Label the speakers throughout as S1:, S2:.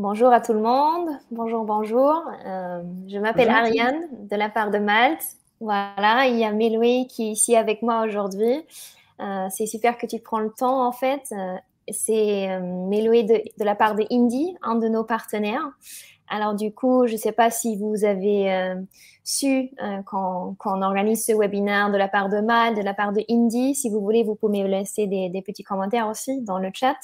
S1: Bonjour à tout le monde. Bonjour, bonjour. Je m'appelle
S2: Bonjour Mathilde.
S1: Ariane de la part de Malte. Voilà, il y a Méloé qui est ici avec moi aujourd'hui. C'est super que tu prends le temps en fait. C'est Méloé de la part de Indie, un de nos partenaires. Alors du coup, je ne sais pas si vous avez su quand on organise ce webinaire de la part de Malte, de la part de Indie. Si vous voulez, vous pouvez me laisser des petits commentaires aussi dans le chat.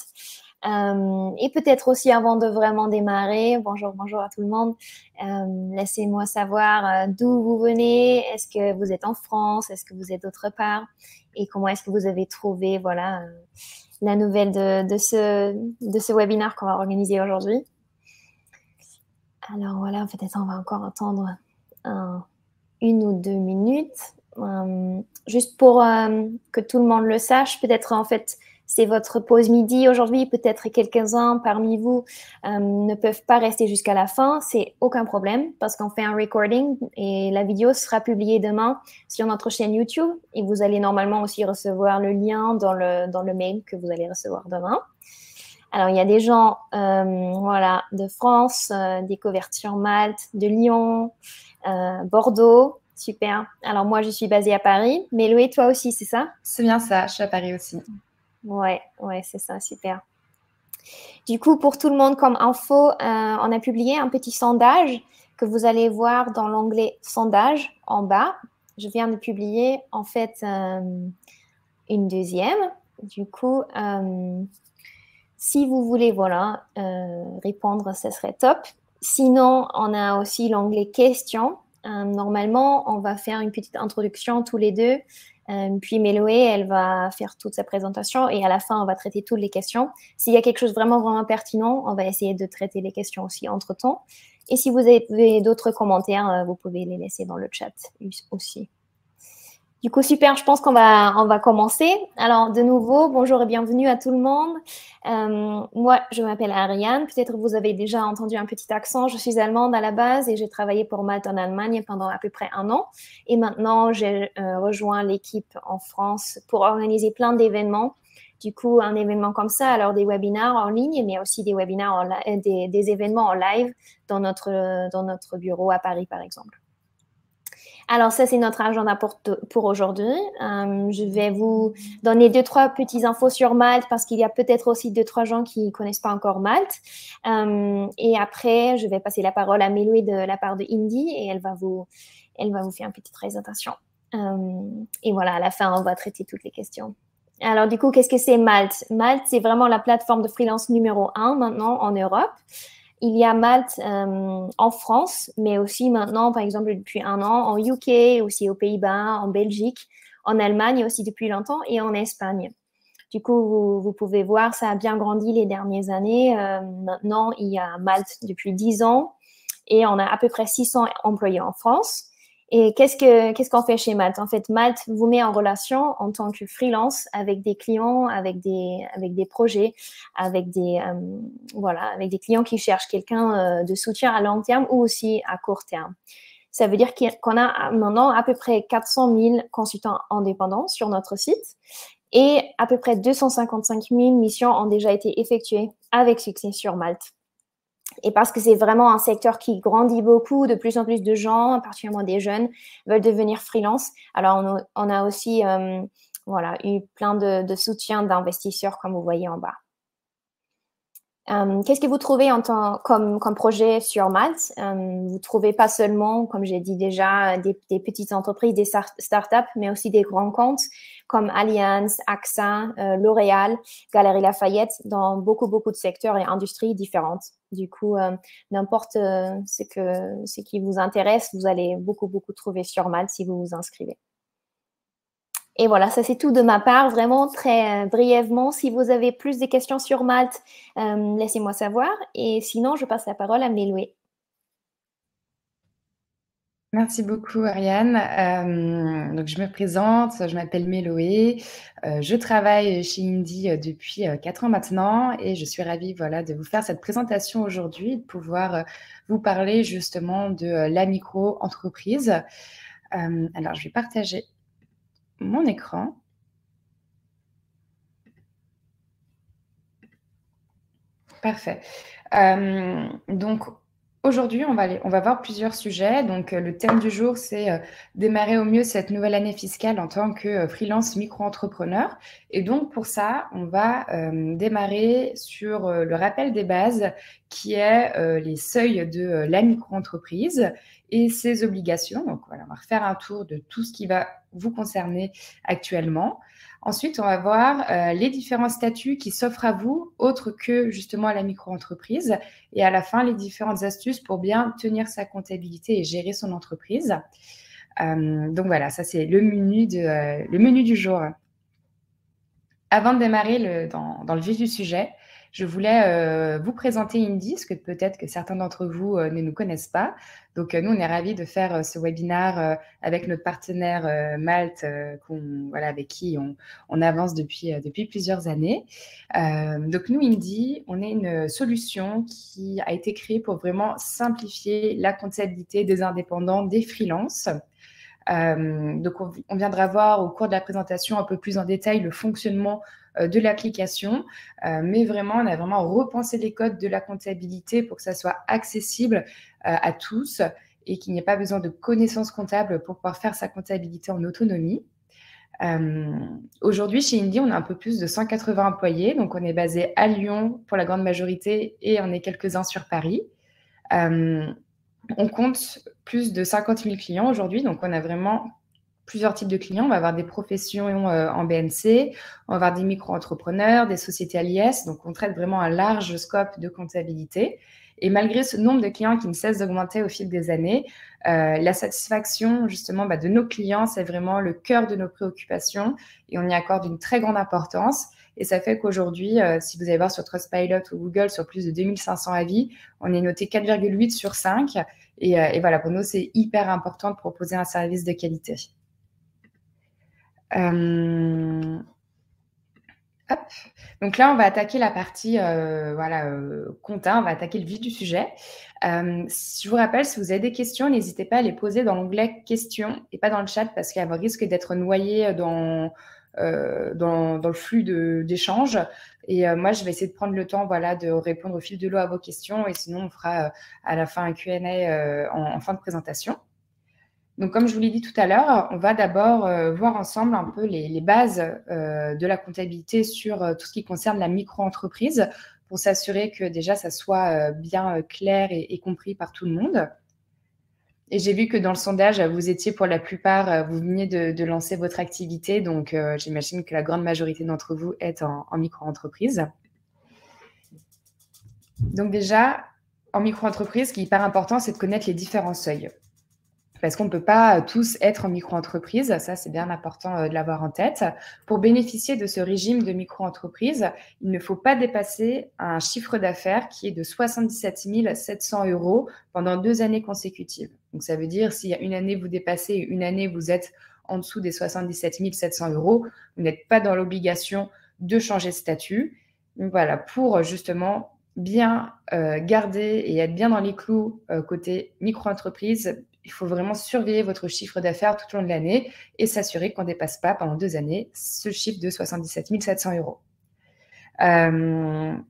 S1: Et peut-être aussi avant de vraiment démarrer, bonjour, bonjour à tout le monde, laissez-moi savoir d'où vous venez, est-ce que vous êtes en France, est-ce que vous êtes d'autre part, et comment est-ce que vous avez trouvé voilà, la nouvelle de ce webinaire qu'on va organiser aujourd'hui. Alors voilà, peut-être on va encore attendre une ou deux minutes. Juste pour que tout le monde le sache, peut-être en fait c'est votre pause midi aujourd'hui, peut-être quelques-uns parmi vous ne peuvent pas rester jusqu'à la fin, c'est aucun problème parce qu'on fait un recording et la vidéo sera publiée demain sur notre chaîne YouTube et vous allez normalement aussi recevoir le lien dans le mail que vous allez recevoir demain. Alors, il y a des gens voilà, de France, des convertis en Malte, de Lyon, Bordeaux. Super. Alors, moi, je suis basée à Paris. Mais Loé, toi aussi, c'est ça?
S2: C'est bien ça, je suis à Paris aussi.
S1: Ouais, ouais, c'est ça, super. Du coup, pour tout le monde, comme info, on a publié un petit sondage que vous allez voir dans l'onglet sondage en bas. Je viens de publier, en fait, une deuxième. Du coup, si vous voulez, voilà, répondre, ce serait top. Sinon, on a aussi l'onglet questions. Normalement, on va faire une petite introduction tous les deux. Puis Méloé, elle va faire toute sa présentation et à la fin, on va traiter toutes les questions. S'il y a quelque chose vraiment, vraiment pertinent, on va essayer de traiter les questions aussi entre-temps. Et si vous avez d'autres commentaires, vous pouvez les laisser dans le chat aussi. Du coup, super, je pense qu'on va commencer. Alors, de nouveau, bonjour et bienvenue à tout le monde. Moi, je m'appelle Ariane. Peut-être vous avez déjà entendu un petit accent. Je suis allemande à la base et j'ai travaillé pour Malte en Allemagne pendant à peu près un an. Et maintenant, j'ai rejoint l'équipe en France pour organiser plein d'événements. Du coup, un événement comme ça, alors des webinaires en ligne, mais aussi des webinaires, des événements en live dans notre bureau à Paris, par exemple. Alors, ça, c'est notre agenda pour aujourd'hui. Je vais vous donner deux, trois petites infos sur Malte parce qu'il y a peut-être aussi deux, trois gens qui ne connaissent pas encore Malte. Et après, je vais passer la parole à Méloué de la part de Indie et elle va vous faire une petite présentation. Et voilà, à la fin, on va traiter toutes les questions. Alors, du coup, qu'est-ce que c'est Malte? Malte, c'est vraiment la plateforme de freelance numéro un maintenant en Europe. Il y a Malte en France, mais aussi maintenant, par exemple, depuis un an, en UK, aussi aux Pays-Bas, en Belgique, en Allemagne aussi depuis longtemps et en Espagne. Du coup, vous pouvez voir, ça a bien grandi les dernières années. Maintenant, il y a Malte depuis 10 ans et on a à peu près 600 employés en France. Et qu'est-ce qu'on fait chez Malte? En fait, Malte vous met en relation en tant que freelance avec des clients, avec des projets, voilà, avec des clients qui cherchent quelqu'un de soutien à long terme ou aussi à court terme. Ça veut dire qu'on a maintenant à peu près 400 000 consultants indépendants sur notre site et à peu près 255 000 missions ont déjà été effectuées avec succès sur Malte. Et parce que c'est vraiment un secteur qui grandit beaucoup, de plus en plus de gens, particulièrement des jeunes, veulent devenir freelance. Alors, on a aussi voilà, eu plein de soutien d'investisseurs, comme vous voyez en bas. Qu'est-ce que vous trouvez comme projet sur Malte? Vous trouvez pas seulement, comme j'ai dit déjà, des petites entreprises, des startups, mais aussi des grands comptes comme Allianz, AXA, L'Oréal, Galeries Lafayette, dans beaucoup, beaucoup de secteurs et industries différentes. Du coup, n'importe ce qui vous intéresse, vous allez beaucoup, beaucoup trouver sur Malte si vous vous inscrivez. Et voilà, ça c'est tout de ma part, vraiment très brièvement. Si vous avez plus de questions sur Malte, laissez-moi savoir. Et sinon, je passe la parole à Méloué.
S2: Merci beaucoup Ariane. Donc je me présente, je m'appelle Méloé. Je travaille chez Indie depuis 4 ans maintenant et je suis ravie voilà, de vous faire cette présentation aujourd'hui, de pouvoir vous parler justement de la micro-entreprise. Alors je vais partager mon écran. Parfait. Donc aujourd'hui, on va voir plusieurs sujets. Donc le thème du jour, c'est démarrer au mieux cette nouvelle année fiscale en tant que freelance micro-entrepreneur. Et donc pour ça, on va démarrer sur le rappel des bases, qui est les seuils de la micro-entreprise et ses obligations. Donc voilà, on va refaire un tour de tout ce qui va vous concerner actuellement. Ensuite, on va voir les différents statuts qui s'offrent à vous, autres que justement à la micro-entreprise. Et à la fin, les différentes astuces pour bien tenir sa comptabilité et gérer son entreprise. Donc voilà, ça c'est le menu du jour. Avant de démarrer dans le vif du sujet, je voulais vous présenter Indie, parce que peut-être que certains d'entre vous ne nous connaissent pas. Donc, nous, on est ravis de faire ce webinaire avec notre partenaire Malte, voilà, avec qui on avance depuis plusieurs années. Donc, nous, Indie, on est une solution qui a été créée pour vraiment simplifier la comptabilité des indépendants, des freelances. Donc, on viendra voir au cours de la présentation un peu plus en détail le fonctionnement de l'application, mais vraiment, on a vraiment repensé les codes de la comptabilité pour que ça soit accessible à tous et qu'il n'y ait pas besoin de connaissances comptables pour pouvoir faire sa comptabilité en autonomie. Aujourd'hui, chez Indie, on a un peu plus de 180 employés, donc on est basé à Lyon pour la grande majorité et on est quelques-uns sur Paris. On compte plus de 50 000 clients aujourd'hui, donc on a vraiment plusieurs types de clients. On va avoir des professions en BNC, on va avoir des micro-entrepreneurs, des sociétés à l'IS, donc on traite vraiment un large scope de comptabilité. Et malgré ce nombre de clients qui ne cesse d'augmenter au fil des années, la satisfaction justement de nos clients, c'est vraiment le cœur de nos préoccupations et on y accorde une très grande importance. Et ça fait qu'aujourd'hui, si vous allez voir sur Trustpilot ou Google, sur plus de 2500 avis, on est noté 4,8 sur 5. Et voilà, pour nous, c'est hyper important de proposer un service de qualité. Hop. Donc là, on va attaquer la partie compta, on va attaquer le vif du sujet. Je vous rappelle, si vous avez des questions, n'hésitez pas à les poser dans l'onglet questions et pas dans le chat parce qu'il y a un risque d'être noyé dans le flux d'échanges. Et moi, je vais essayer de prendre le temps de répondre au fil de l'eau à vos questions et sinon, on fera à la fin un Q&A en fin de présentation. Donc, comme je vous l'ai dit tout à l'heure, on va d'abord voir ensemble un peu les bases de la comptabilité sur tout ce qui concerne la micro-entreprise pour s'assurer que déjà, ça soit bien clair et compris par tout le monde. Et j'ai vu que dans le sondage, vous étiez pour la plupart, vous veniez de lancer votre activité. Donc, j'imagine que la grande majorité d'entre vous est en micro-entreprise. Donc déjà, en micro-entreprise, ce qui est hyper important, c'est de connaître les différents seuils. Parce qu'on ne peut pas tous être en micro-entreprise, ça c'est bien important de l'avoir en tête. Pour bénéficier de ce régime de micro-entreprise, il ne faut pas dépasser un chiffre d'affaires qui est de 77 700 € pendant 2 années consécutives. Donc ça veut dire s'il y a une année vous dépassez et une année vous êtes en dessous des 77 700 €, vous n'êtes pas dans l'obligation de changer de statut. Donc voilà, pour justement bien garder et être bien dans les clous côté micro-entreprise, il faut vraiment surveiller votre chiffre d'affaires tout au long de l'année et s'assurer qu'on ne dépasse pas pendant 2 années ce chiffre de 77 700 €.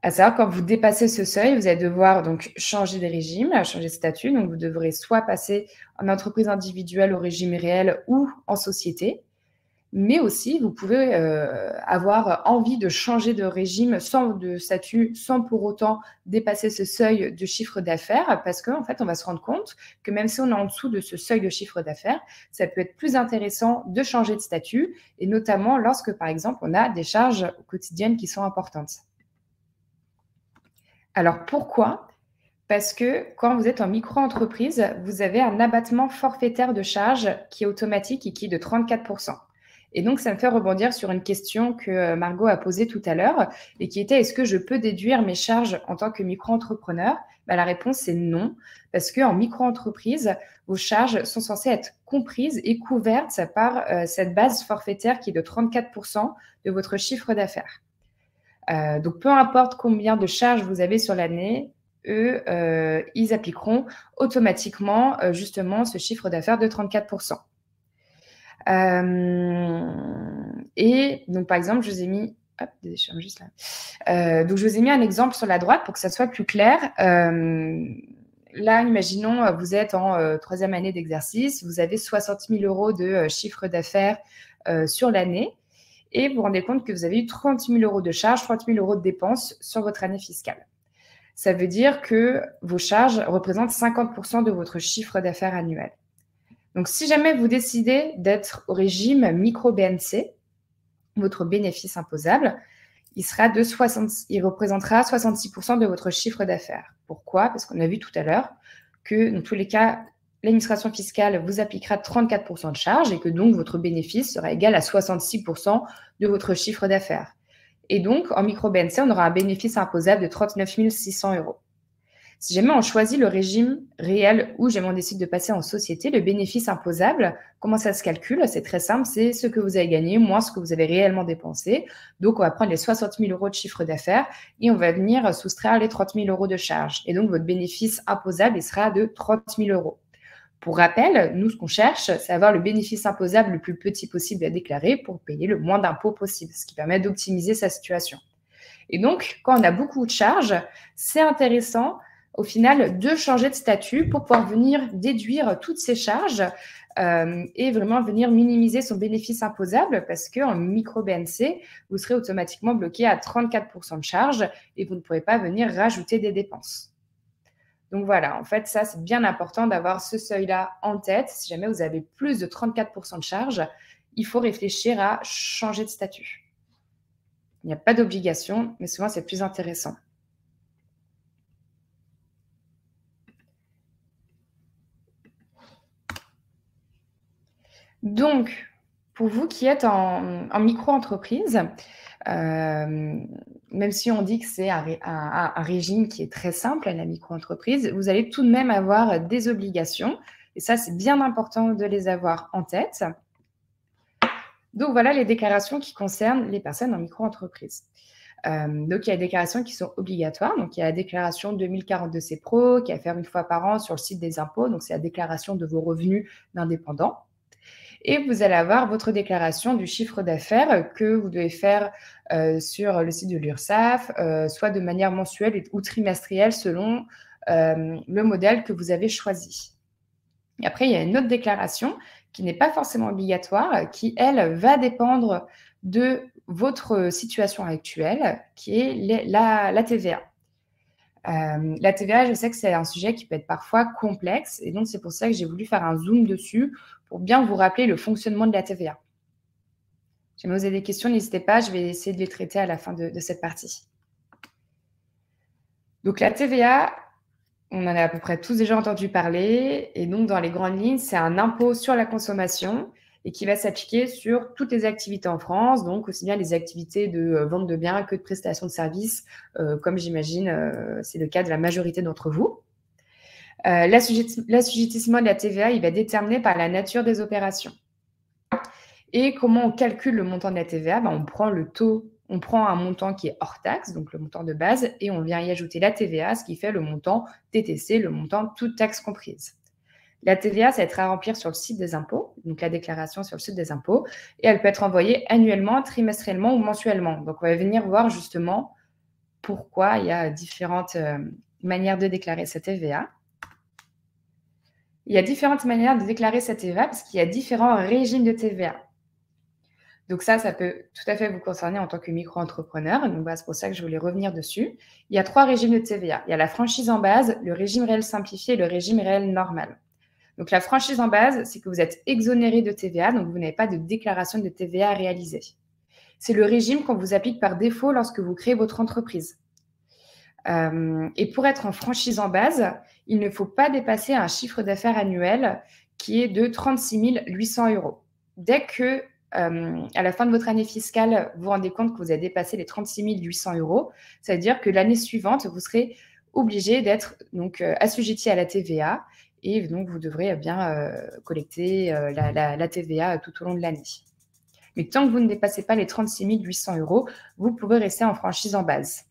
S2: À savoir, quand vous dépassez ce seuil, vous allez devoir donc changer de régime, changer de statut. Donc, vous devrez soit passer en entreprise individuelle au régime réel ou en société. Mais aussi, vous pouvez avoir envie de changer de régime de statut, sans pour autant dépasser ce seuil de chiffre d'affaires, parce qu'en fait, on va se rendre compte que même si on est en dessous de ce seuil de chiffre d'affaires, ça peut être plus intéressant de changer de statut, et notamment lorsque, par exemple, on a des charges quotidiennes qui sont importantes. Alors, pourquoi ? Parce que quand vous êtes en micro-entreprise, vous avez un abattement forfaitaire de charges qui est automatique et qui est de 34%. Et donc, ça me fait rebondir sur une question que Margot a posée tout à l'heure et qui était: est-ce que je peux déduire mes charges en tant que micro-entrepreneur ? La réponse, c'est non, parce qu'en micro-entreprise, vos charges sont censées être comprises et couvertes par cette base forfaitaire qui est de 34% de votre chiffre d'affaires. Donc, peu importe combien de charges vous avez sur l'année, eux, ils appliqueront automatiquement justement ce chiffre d'affaires de 34%. Et donc, par exemple, je vous ai mis Hop, je ferme juste là. Donc, je vous ai mis un exemple sur la droite pour que ça soit plus clair. Là, imaginons, vous êtes en troisième année d'exercice, vous avez 60 000 euros de chiffre d'affaires sur l'année et vous vous rendez compte que vous avez eu 30 000 euros de charges, 30 000 euros de dépenses sur votre année fiscale. Ça veut dire que vos charges représentent 50% de votre chiffre d'affaires annuel. Donc, si jamais vous décidez d'être au régime micro-BNC, votre bénéfice imposable, il représentera 66% de votre chiffre d'affaires. Pourquoi? Parce qu'on a vu tout à l'heure que dans tous les cas, l'administration fiscale vous appliquera 34% de charges et que donc votre bénéfice sera égal à 66% de votre chiffre d'affaires. Et donc, en micro-BNC, on aura un bénéfice imposable de 39 600 euros. Si jamais on choisit le régime réel ou jamais on décide de passer en société, le bénéfice imposable, comment ça se calcule? C'est très simple, c'est ce que vous avez gagné moins ce que vous avez réellement dépensé. Donc, on va prendre les 60 000 euros de chiffre d'affaires et on va venir soustraire les 30 000 euros de charges. Et donc, votre bénéfice imposable, il sera de 30 000 euros. Pour rappel, nous, ce qu'on cherche, c'est avoir le bénéfice imposable le plus petit possible à déclarer pour payer le moins d'impôts possible, ce qui permet d'optimiser sa situation. Et donc, quand on a beaucoup de charges, c'est intéressant au final de changer de statut pour pouvoir venir déduire toutes ces charges et vraiment venir minimiser son bénéfice imposable parce qu'en micro-BNC, vous serez automatiquement bloqué à 34% de charges et vous ne pourrez pas venir rajouter des dépenses. Donc voilà, en fait, ça, c'est bien important d'avoir ce seuil-là en tête. Si jamais vous avez plus de 34% de charges, il faut réfléchir à changer de statut. Il n'y a pas d'obligation, mais souvent, c'est plus intéressant. Donc, pour vous qui êtes en micro-entreprise, même si on dit que c'est un régime qui est très simple à la micro-entreprise, vous allez tout de même avoir des obligations. Et ça, c'est bien important de les avoir en tête. Donc, voilà les déclarations qui concernent les personnes en micro-entreprise. Donc, il y a des déclarations qui sont obligatoires. Donc, il y a la déclaration 2042 CPRO qui est à faire une fois par an sur le site des impôts. Donc, c'est la déclaration de vos revenus d'indépendants. Et vous allez avoir votre déclaration du chiffre d'affaires que vous devez faire sur le site de l'URSSAF, soit de manière mensuelle ou trimestrielle selon le modèle que vous avez choisi. Et après, il y a une autre déclaration qui n'est pas forcément obligatoire, qui, elle, va dépendre de votre situation actuelle, qui est la TVA. La TVA, je sais que c'est un sujet qui peut être parfois complexe et donc c'est pour ça que j'ai voulu faire un zoom dessus pour bien vous rappeler le fonctionnement de la TVA. Si vous avez des questions, n'hésitez pas, je vais essayer de les traiter à la fin de cette partie. Donc la TVA, on en a à peu près tous déjà entendu parler et donc dans les grandes lignes, c'est un impôt sur la consommation et qui va s'appliquer sur toutes les activités en France, donc aussi bien les activités de vente de biens que de prestations de services, comme j'imagine c'est le cas de la majorité d'entre vous. L'assujettissement de la TVA, il va être déterminé par la nature des opérations. Et comment on calcule le montant de la TVA? On prend un montant qui est hors taxe, donc le montant de base, et on vient y ajouter la TVA, ce qui fait le montant TTC, le montant toute taxe comprise. La TVA, ça va être à remplir sur le site des impôts, donc la déclaration sur le site des impôts, et elle peut être envoyée annuellement, trimestriellement ou mensuellement. Donc, on va venir voir justement pourquoi il y a différentes manières de déclarer cette TVA. Il y a différentes manières de déclarer cette TVA parce qu'il y a différents régimes de TVA. Donc ça peut tout à fait vous concerner en tant que micro-entrepreneur. Donc c'est pour ça que je voulais revenir dessus. Il y a 3 régimes de TVA. Il y a la franchise en base, le régime réel simplifié et le régime réel normal. Donc, la franchise en base, c'est que vous êtes exonéré de TVA, donc vous n'avez pas de déclaration de TVA à réaliser. C'est le régime qu'on vous applique par défaut lorsque vous créez votre entreprise. Et pour être en franchise en base, il ne faut pas dépasser un chiffre d'affaires annuel qui est de 36 800 euros. Dès que, à la fin de votre année fiscale, vous vous rendez compte que vous avez dépassé les 36 800 euros, ça veut dire que l'année suivante, vous serez obligé d'être donc assujetti à la TVA. Et donc, vous devrez bien collecter la TVA tout au long de l'année. Mais tant que vous ne dépassez pas les 36 800 euros, vous pouvez rester en franchise en base.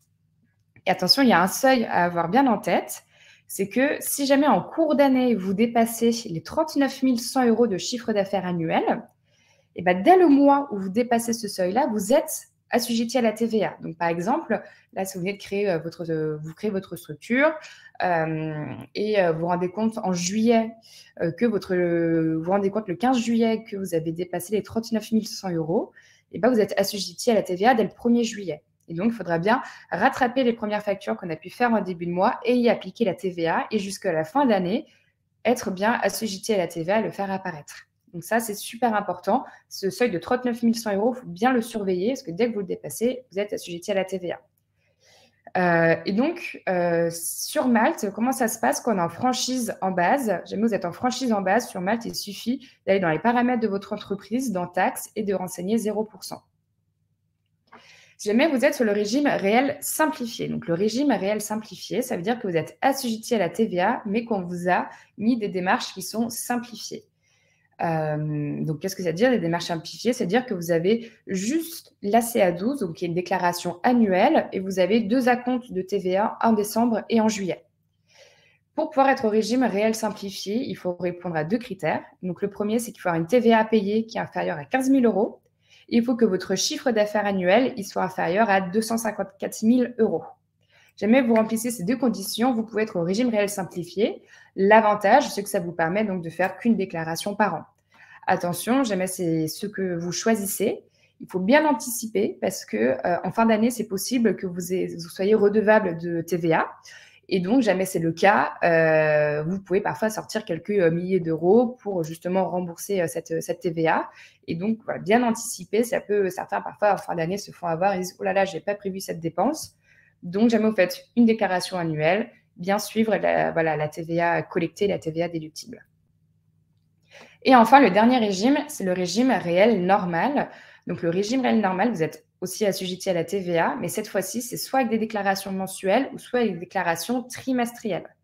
S2: Et attention, il y a un seuil à avoir bien en tête, c'est que si jamais en cours d'année, vous dépassez les 39 100 euros de chiffre d'affaires annuel, et dès le mois où vous dépassez ce seuil-là, vous êtes assujettis à la TVA. Donc, par exemple, là, si vous venez de créer vous créez votre structure et vous vous rendez compte en juillet vous vous rendez compte le 15 juillet que vous avez dépassé les 39 100 euros, et ben, vous êtes assujetti à la TVA dès le 1er juillet. Et donc, il faudra bien rattraper les premières factures qu'on a pu faire en début de mois et y appliquer la TVA. Et jusqu'à la fin d'année, être bien assujetti à la TVA et le faire apparaître. Donc ça, c'est super important. Ce seuil de 39 100 euros, il faut bien le surveiller parce que dès que vous le dépassez, vous êtes assujetti à la TVA. Et donc, sur Malte, comment ça se passe quand on est en franchise en base? Jamais vous êtes en franchise en base, sur Malte, il suffit d'aller dans les paramètres de votre entreprise, dans taxes, et de renseigner 0%. Si jamais vous êtes sur le régime réel simplifié, donc le régime réel simplifié, ça veut dire que vous êtes assujetti à la TVA, mais qu'on vous a mis des démarches qui sont simplifiées. Donc, qu'est-ce que ça veut dire, les démarches simplifiées? C'est-à-dire que vous avez juste l'ACA12, donc qui est une déclaration annuelle, et vous avez 2 acomptes de TVA en décembre et en juillet. Pour pouvoir être au régime réel simplifié, il faut répondre à 2 critères. Donc, le premier, c'est qu'il faut avoir une TVA à payer qui est inférieure à 15 000 euros. Il faut que votre chiffre d'affaires annuel il soit inférieur à 254 000 euros. Jamais vous remplissez ces 2 conditions, vous pouvez être au régime réel simplifié. L'avantage, c'est que ça vous permet donc de faire qu'une déclaration par an. Attention, jamais c'est ce que vous choisissez. Il faut bien anticiper parce que en fin d'année, c'est possible que vous soyez redevable de TVA. Et donc, jamais c'est le cas, vous pouvez parfois sortir quelques milliers d'euros pour justement rembourser cette TVA. Et donc, voilà, bien anticiper, certains parfois en fin d'année se font avoir, ils disent « Oh là là, je n'ai pas prévu cette dépense ». Donc, jamais vous faites une déclaration annuelle, bien suivre la TVA collectée, la TVA déductible. Et enfin, le dernier régime, c'est le régime réel normal. Donc, le régime réel normal, vous êtes aussi assujetti à la TVA, mais cette fois-ci, c'est soit avec des déclarations mensuelles ou soit avec des déclarations trimestrielles.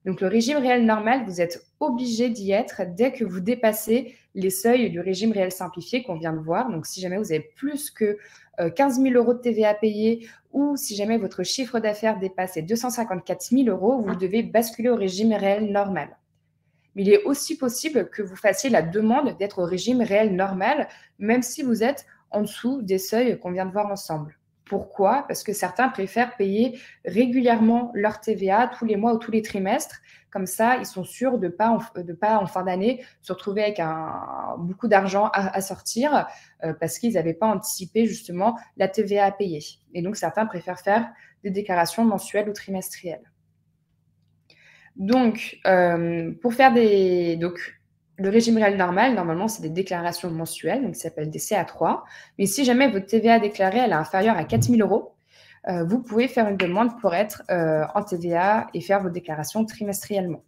S2: Donc, le régime réel normal, vous êtes obligé d'y être dès que vous dépassez les seuils du régime réel simplifié qu'on vient de voir. Donc, si jamais vous avez plus que 15 000 euros de TVA à payer ou si jamais votre chiffre d'affaires dépasse les 254 000 euros, vous devez basculer au régime réel normal. Mais il est aussi possible que vous fassiez la demande d'être au régime réel normal, même si vous êtes en dessous des seuils qu'on vient de voir ensemble. Pourquoi? Parce que certains préfèrent payer régulièrement leur TVA tous les mois ou tous les trimestres. Comme ça, ils sont sûrs de pas en fin d'année se retrouver avec beaucoup d'argent à sortir parce qu'ils n'avaient pas anticipé justement la TVA à payer. Et donc, certains préfèrent faire des déclarations mensuelles ou trimestrielles. Donc, pour faire le régime réel normal, normalement, c'est des déclarations mensuelles, donc ça s'appelle des CA3. Mais si jamais votre TVA déclarée elle est inférieure à 4 000 euros, vous pouvez faire une demande pour être en TVA et faire vos déclarations trimestriellement.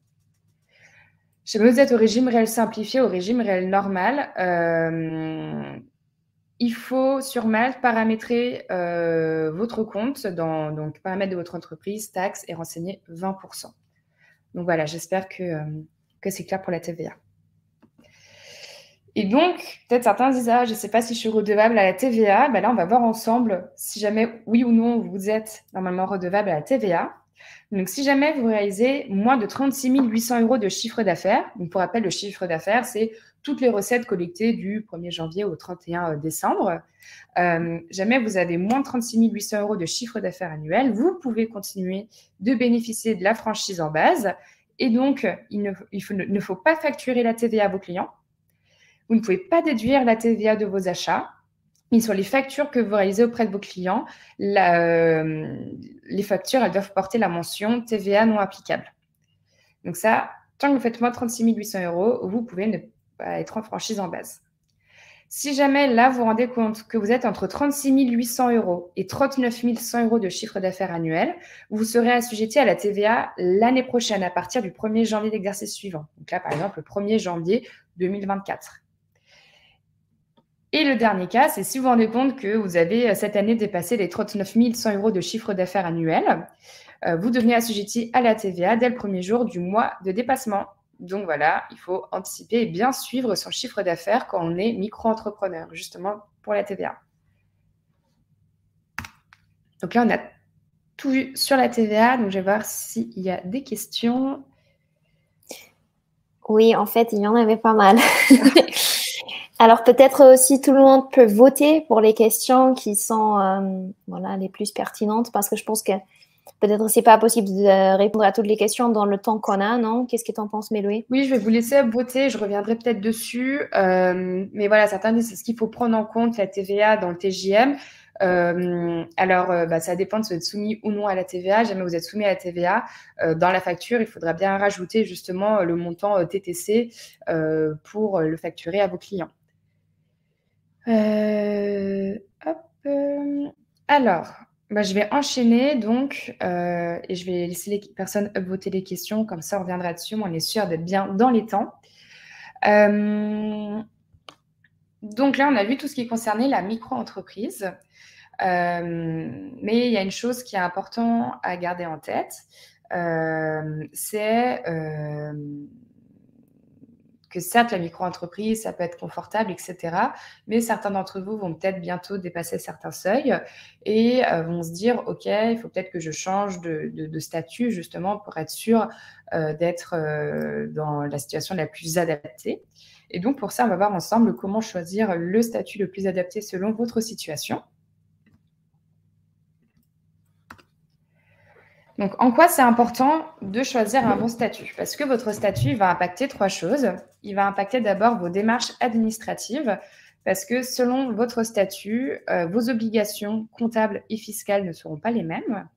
S2: Si vous êtes au régime réel simplifié, au régime réel normal, il faut sur Malte paramétrer votre compte, donc paramètres de votre entreprise, taxes et renseigner 20%. Donc voilà, j'espère que c'est clair pour la TVA. Et donc, peut-être certains disent « Ah, je ne sais pas si je suis redevable à la TVA ». Ben là, on va voir ensemble si jamais, oui ou non, vous êtes normalement redevable à la TVA. Donc, si jamais vous réalisez moins de 36 800 euros de chiffre d'affaires, donc pour rappel, le chiffre d'affaires, c'est toutes les recettes collectées du 1er janvier au 31 décembre. Jamais vous avez moins de 36 800 euros de chiffre d'affaires annuel, vous pouvez continuer de bénéficier de la franchise en base. Et donc, il ne faut pas facturer la TVA à vos clients. Vous ne pouvez pas déduire la TVA de vos achats. Et sur les factures que vous réalisez auprès de vos clients, les factures, elles doivent porter la mention TVA non applicable. Donc ça, tant que vous faites moins de 36 800 euros, vous pouvez ne pas être en franchise en base. Si jamais là, vous vous rendez compte que vous êtes entre 36 800 euros et 39 100 euros de chiffre d'affaires annuel, vous serez assujetti à la TVA l'année prochaine, à partir du 1er janvier de l'exercice suivant. Donc là, par exemple, le 1er janvier 2024. Et le dernier cas, c'est si vous vous rendez compte que vous avez cette année dépassé les 39 100 euros de chiffre d'affaires annuel, vous devenez assujetti à la TVA dès le premier jour du mois de dépassement. Donc voilà, il faut anticiper et bien suivre son chiffre d'affaires quand on est micro-entrepreneur, justement pour la TVA. Donc là, on a tout vu sur la TVA, donc je vais voir s'il y a des questions.
S1: Oui, en fait, il y en avait pas mal. Alors peut-être aussi tout le monde peut voter pour les questions qui sont voilà, les plus pertinentes parce que je pense que peut-être c'est pas possible de répondre à toutes les questions dans le temps qu'on a, non? Qu'est-ce que tu en penses, Méloé?
S2: Oui, je vais vous laisser voter, je reviendrai peut-être dessus. Mais voilà, certains disent c'est ce qu'il faut prendre en compte, la TVA dans le TJM. Ça dépend de si vous êtes soumis ou non à la TVA. Jamais vous êtes soumis à la TVA, dans la facture, il faudra bien rajouter justement le montant TTC pour le facturer à vos clients. Hop, alors, je vais enchaîner donc et je vais laisser les personnes upvoter les questions, comme ça on reviendra dessus, mais on est sûr d'être bien dans les temps. Donc là, on a vu tout ce qui concernait la micro-entreprise. Mais il y a une chose qui est important à garder en tête, c'est que certes, la micro-entreprise, ça peut être confortable, etc. Mais certains d'entre vous vont peut-être bientôt dépasser certains seuils et vont se dire, OK, il faut peut-être que je change de statut justement pour être sûr d'être dans la situation la plus adaptée. Et donc, pour ça, on va voir ensemble comment choisir le statut le plus adapté selon votre situation. Donc, en quoi c'est important de choisir un bon statut? Parce que votre statut va impacter 3 choses. Il va impacter d'abord vos démarches administratives, parce que selon votre statut, vos obligations comptables et fiscales ne seront pas les mêmes.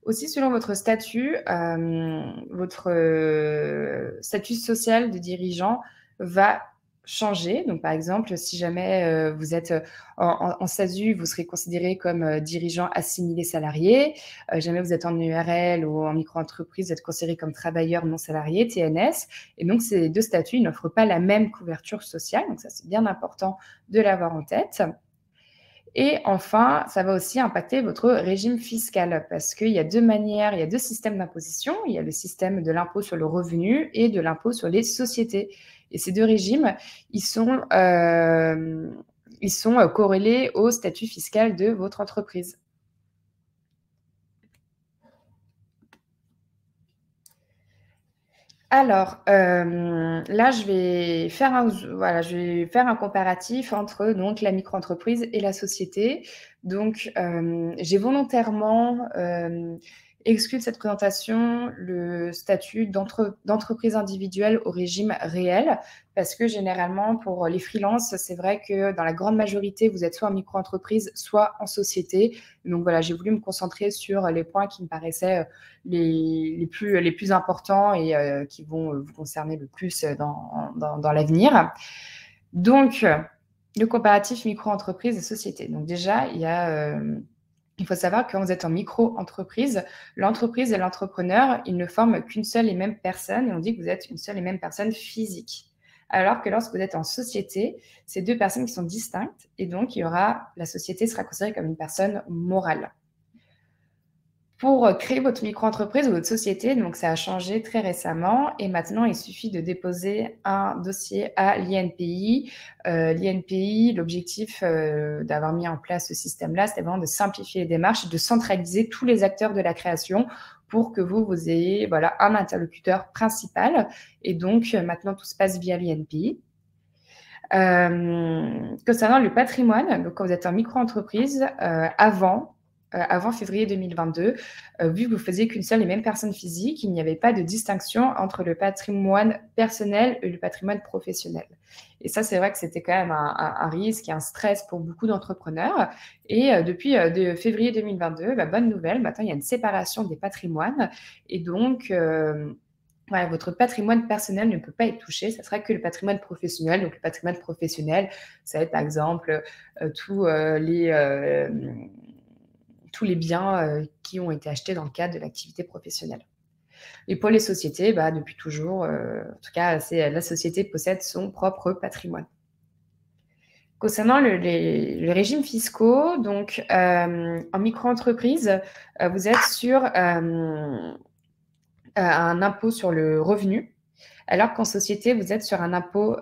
S2: Aussi, selon votre statut, votre statut social de dirigeant va changer. Donc, par exemple, si jamais vous êtes en SASU, vous serez considéré comme dirigeant assimilé salarié. Jamais vous êtes en URL ou en micro-entreprise, vous êtes considéré comme travailleur non salarié, TNS. Et donc, ces deux statuts n'offrent pas la même couverture sociale. Donc, ça, c'est bien important de l'avoir en tête. Et enfin, ça va aussi impacter votre régime fiscal parce qu'il y a deux manières, il y a deux systèmes d'imposition. Il y a le système de l'impôt sur le revenu et de l'impôt sur les sociétés. Et ces deux régimes, ils sont corrélés au statut fiscal de votre entreprise. Alors, là, je vais faire un comparatif entre donc la micro-entreprise et la société. Donc, j'ai volontairement exclu de cette présentation le statut d'entreprise individuelle au régime réel parce que généralement, pour les freelances, c'est vrai que dans la grande majorité, vous êtes soit en micro-entreprise, soit en société. Donc voilà, j'ai voulu me concentrer sur les points qui me paraissaient les plus importants et qui vont vous concerner le plus dans l'avenir. Donc, le comparatif micro-entreprise et société. Donc déjà, il faut savoir que quand vous êtes en micro-entreprise, l'entreprise et l'entrepreneur, ils ne forment qu'une seule et même personne et on dit que vous êtes une seule et même personne physique. Alors que lorsque vous êtes en société, c'est deux personnes qui sont distinctes et donc la société sera considérée comme une personne morale. Pour créer votre micro-entreprise ou votre société, donc ça a changé très récemment et maintenant il suffit de déposer un dossier à l'INPI. L'INPI, l'objectif d'avoir mis en place ce système-là, c'était vraiment de simplifier les démarches et de centraliser tous les acteurs de la création pour que vous ayez un interlocuteur principal. Et donc maintenant tout se passe via l'INPI. Concernant le patrimoine, donc quand vous êtes en micro-entreprise, avant février 2022, vu que vous faisiez qu'une seule et même personne physique, il n'y avait pas de distinction entre le patrimoine personnel et le patrimoine professionnel. Et ça, c'est vrai que c'était quand même un risque et un stress pour beaucoup d'entrepreneurs. Et depuis de février 2022, bonne nouvelle, maintenant il y a une séparation des patrimoines. Et donc, votre patrimoine personnel ne peut pas être touché, ça sera que le patrimoine professionnel. Donc, le patrimoine professionnel, ça va être par exemple tous les biens qui ont été achetés dans le cadre de l'activité professionnelle. Et pour les sociétés, depuis toujours, en tout cas, la société possède son propre patrimoine. Concernant les régimes fiscaux, donc en micro-entreprise, vous êtes sur un impôt sur le revenu, alors qu'en société, vous êtes sur un impôt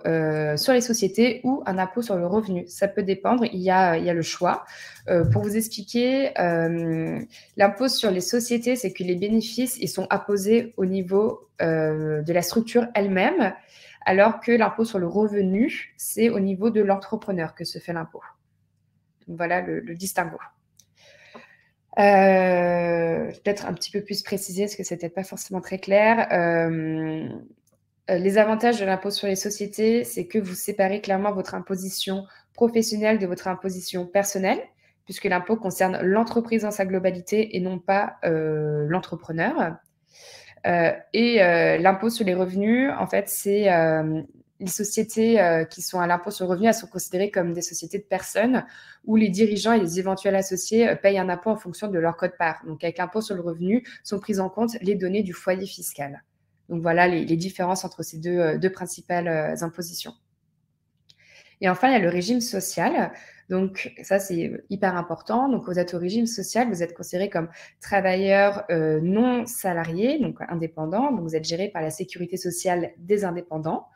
S2: sur les sociétés ou un impôt sur le revenu. Ça peut dépendre, il y a le choix. Pour vous expliquer, l'impôt sur les sociétés, c'est que les bénéfices ils sont apposés au niveau de la structure elle-même, alors que l'impôt sur le revenu, c'est au niveau de l'entrepreneur que se fait l'impôt. Voilà le distinguo. Peut-être un petit peu plus précisé, parce que ce n'était pas forcément très clair. Les avantages de l'impôt sur les sociétés, c'est que vous séparez clairement votre imposition professionnelle de votre imposition personnelle, puisque l'impôt concerne l'entreprise dans sa globalité et non pas l'entrepreneur. L'impôt sur les revenus, en fait, c'est les sociétés qui sont à l'impôt sur le revenu, elles sont considérées comme des sociétés de personnes où les dirigeants et les éventuels associés payent un impôt en fonction de leur quote-part. Donc, avec l'impôt sur le revenu, sont prises en compte les données du foyer fiscal. Donc, voilà les différences entre ces deux principales impositions. Et enfin, il y a le régime social. Donc, ça, c'est hyper important. Donc, vous êtes au régime social, vous êtes considéré comme travailleur non salarié, donc indépendant. Donc, vous êtes géré par la sécurité sociale des indépendants.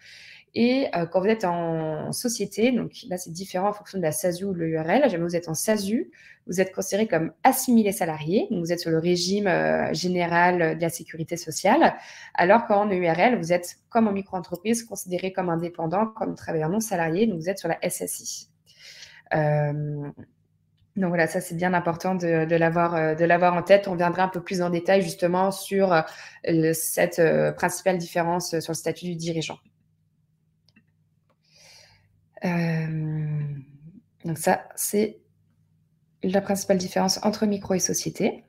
S2: Et quand vous êtes en société, donc là, c'est différent en fonction de la SASU ou de l'URL. Jamais vous êtes en SASU, vous êtes considéré comme assimilé salarié. Donc, vous êtes sur le régime général de la sécurité sociale. Alors qu'en URL, vous êtes, comme en micro-entreprise, considéré comme indépendant, comme travailleur non salarié. Donc, vous êtes sur la SSI. Donc voilà, ça c'est bien important de l'avoir en tête. On viendra un peu plus en détail justement sur cette principale différence sur le statut du dirigeant. Donc ça, c'est la principale différence entre micro et société.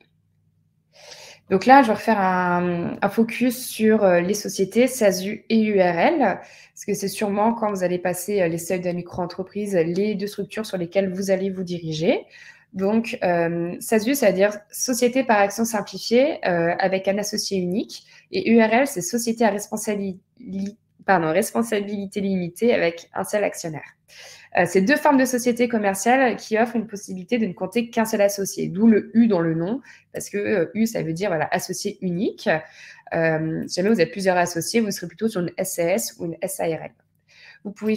S2: Donc là, je vais refaire un focus sur les sociétés, SASU et URL, parce que c'est sûrement quand vous allez passer les seuils de la micro-entreprise, les deux structures sur lesquelles vous allez vous diriger. Donc, SASU, ça veut dire Société par action simplifiée avec un associé unique. Et URL, c'est Société à responsabilité limitée avec un seul actionnaire. C'est deux formes de sociétés commerciales qui offrent une possibilité de ne compter qu'un seul associé, d'où le U dans le nom, parce que U, ça veut dire voilà, associé unique. Si jamais vous êtes plusieurs associés, vous serez plutôt sur une SAS ou une SARL. Vous pouvez